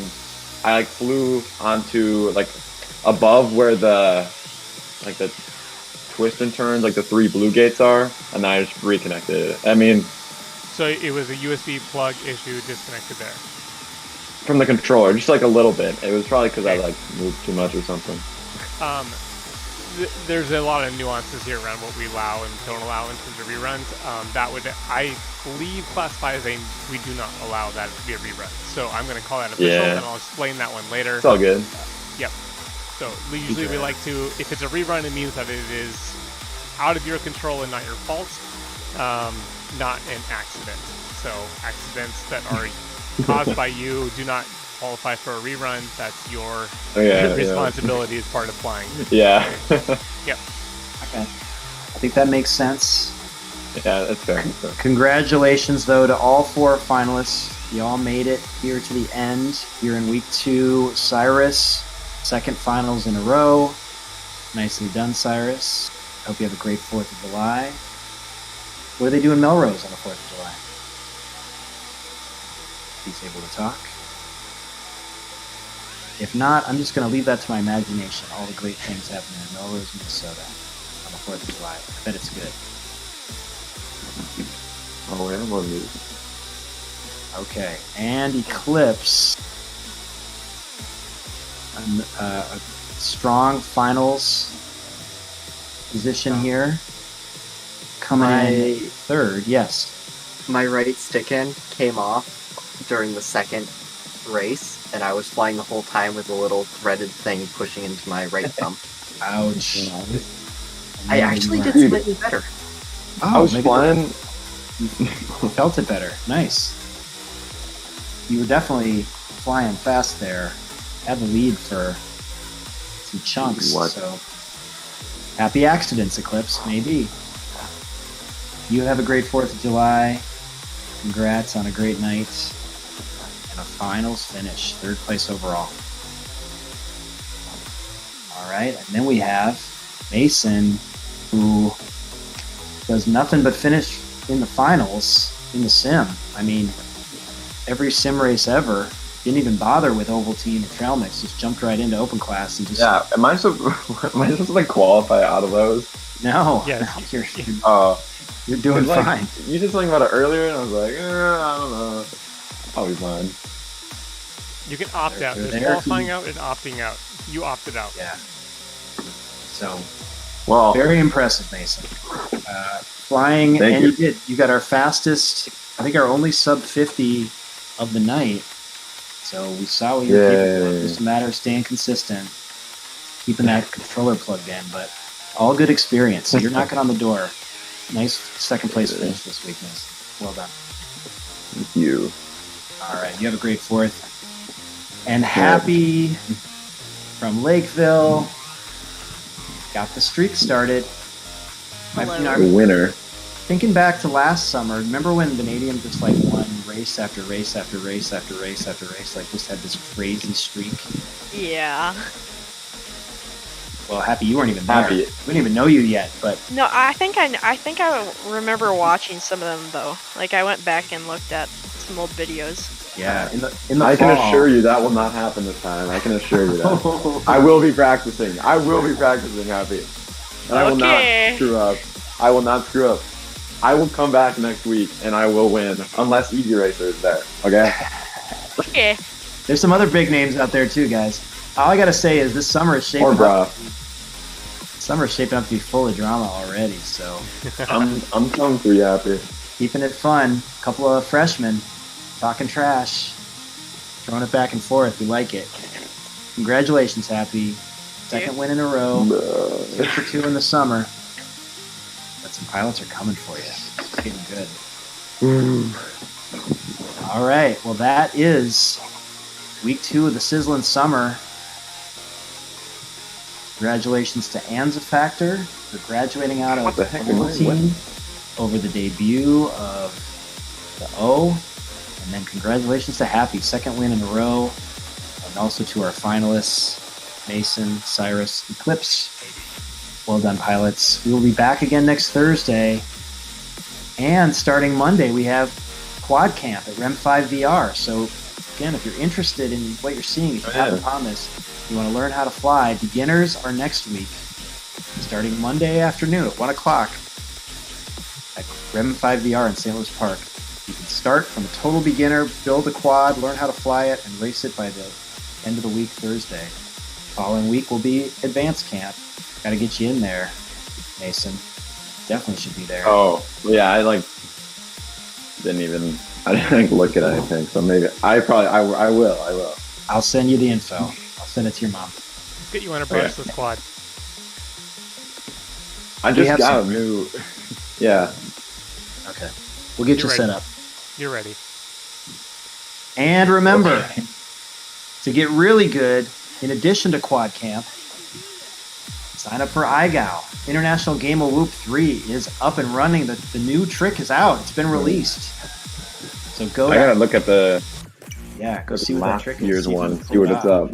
I like flew onto like above where the twist and turns, like the 3 blue gates are, and then I just reconnected it. I mean, so it was a USB plug issue disconnected there. From the controller, just like a little bit. It was probably because I like moved too much or something. There's a lot of nuances here around what we allow and don't allow in terms of reruns. That would, I believe, classify as we do not allow that to be a rerun. So I'm going to call that official, and I'll explain that one later. It's all good. Yep. So usually we like to, if it's a rerun, it means that it is out of your control and not your fault, not an accident. So accidents that are caused by you do not qualify for a rerun. That's your responsibility as part of flying. Yeah. Yep. Okay. I think that makes sense. Yeah, that's fair. Congratulations, though, to all 4 finalists. You all made it here to the end. Here in week 2, Cyrus, second finals in a row. Nicely done, Cyrus. Hope you have a great 4th of July. What do they do in Melrose on the 4th of July? He's able to talk. If not, I'm just going to leave that to my imagination. All the great things happening in Melrose, Minnesota on the 4th of July. I bet it's good. Oh, yeah, more music. Okay, and Eclipse. A strong finals position here. Coming in 3rd, yes. My right stick end came off during the second race, and I was flying the whole time with a little threaded thing pushing into my right thumb. Ouch. I actually did slightly better. I was flying. Felt it better. Nice. You were definitely flying fast there. Had the lead for some chunks. So happy accidents, Eclipse. Maybe. You have a great 4th of July. Congrats on a great night. And a finals finish. 3rd place overall. Alright, and then we have Mason, who does nothing but finish in the finals in the sim. I mean, every sim race ever. Didn't even bother with Ovaltine or Trail Mix. Just jumped right into open class and just. Yeah, am I supposed to like qualify out of those? No. Yeah. No, you're doing fine. You said something about it earlier, and I was like, I don't know. I'll be fine. You can opt out. There's there. qualifying out and opting out. You opted out. Yeah. So, well, very impressive, Mason. Flying, Thank and you. you did. You got our fastest, I think our only sub 50 of the night. So we saw what you were capable of. Just a matter of staying consistent, keeping that controller plugged in. But all good experience. So you're knocking on the door. Nice 2nd place finish this week, Mason. Well done. Thank you. All right, you have a great 4th. And Happy from Lakeville got the streak started. Winner. Thinking back to last summer, remember when Vanadium just like won race after race after race after race after race, like just had this crazy streak? Yeah. Well, Happy, you weren't even there. Happy. We didn't even know you yet, but No, I think I remember watching some of them though. Like I went back and looked at some old videos. yeah, in the I fall. can assure you that will not happen this time. I can assure you that. I will be practicing. I will be practicing, Happy. And I will not screw up. I will not screw up. I will come back next week and I will win, unless Easy Racer is there. Okay? Okay. There's some other big names out there too, guys. All I gotta say is this summer is shaping up. Summer's shaping up to be full of drama already. So I'm coming for you, Happy. keeping it fun. A couple of freshmen talking trash, throwing it back and forth. We like it. Congratulations, Happy. 2nd win in a row. 2 for 2 in the summer. But some pilots are coming for you. It's getting good. All right. Well, that is week 2 of the Sizzling Summer. Congratulations to Anza Factor for graduating out of the team over the debut of the O. And then congratulations to Happy, second win in a row. And also to our finalists, Mason, Cyrus, Eclipse. Well done, pilots. We will be back again next Thursday. And starting Monday, we have Quad Camp at REM5 VR. So again, if you're interested in what you're seeing, if you haven't upon this, you want to learn how to fly, beginners are next week, starting Monday afternoon at 1 o'clock at REM5 VR in St. Louis Park. You can start from a total beginner, build a quad, learn how to fly it, and race it by the end of the week, Thursday. Following week will be advanced camp. Got to get you in there, Mason. Definitely should be there. Oh, yeah, I didn't look at anything, so maybe I will. I'll send you the info. I'll send it to your mom. Let's get you on a brushless quad. I just got a new. Yeah. Okay. We'll get you set up. You're ready. And remember, to get really good, in addition to Quad Camp, sign up for IGAO. International Game of Whoop 3 is up and running. The new trick is out. It's been released. So go. I gotta look at the. Yeah, go see what that trick is. Year's one. See what it's up.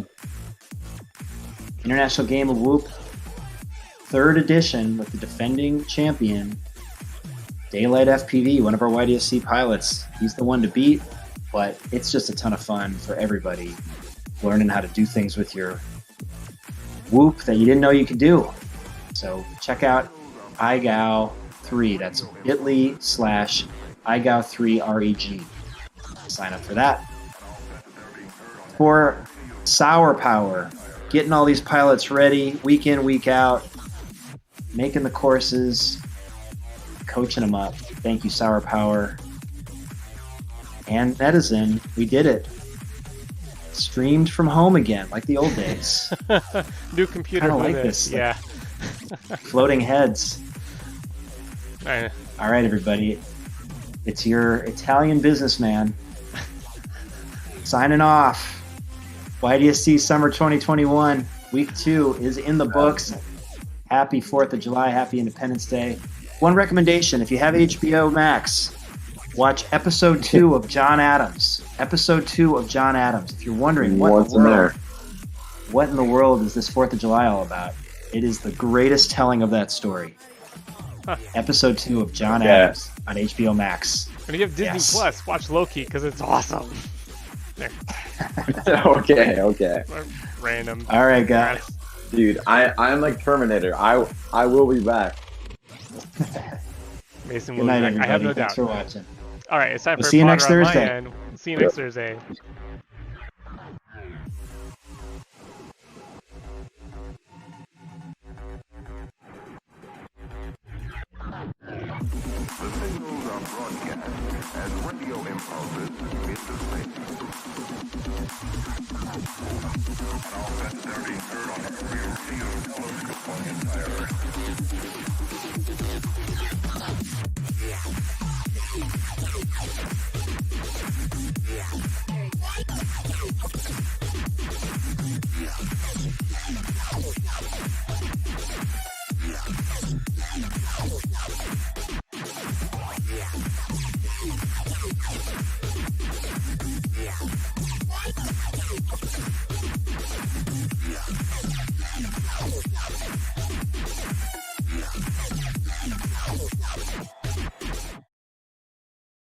International Game of Whoop, 3rd edition with the defending champion, Daylight FPV, one of our YDSC pilots. He's the one to beat, but it's just a ton of fun for everybody, learning how to do things with your Whoop that you didn't know you could do. So check out IGAO 3. That's bit.ly/IGAO3REG. Sign up for that. For Sour Power, getting all these pilots ready, week in, week out, making the courses, coaching them up. Thank you, Sour Power. And Netizen, we did it. Streamed from home again, like the old days. New computer. Kind of like this. Yeah. Floating heads. All right, everybody. It's your Italian businessman signing off. YDSC Summer 2021, Week 2 is in the books. Happy 4th of July, happy Independence Day. One recommendation, if you have HBO Max, watch episode 2 of John Adams. Episode 2 of John Adams. If you're wondering what in the world is this 4th of July all about, it is the greatest telling of that story. Episode 2 of John Adams on HBO Max. And if you have Disney Plus, watch Loki because it's awesome. There. Okay. Random. All right, guys. Dude, I'm like Terminator. I will be back. Mason Good will night, be back. I have no Thanks doubt. for watching. All right, it's time We'll for see you next Potter on my Thursday. end. See you next Thursday. The signals are broadcast as radio impulses into space. And all bets are being heard on a rear field telescope on the entire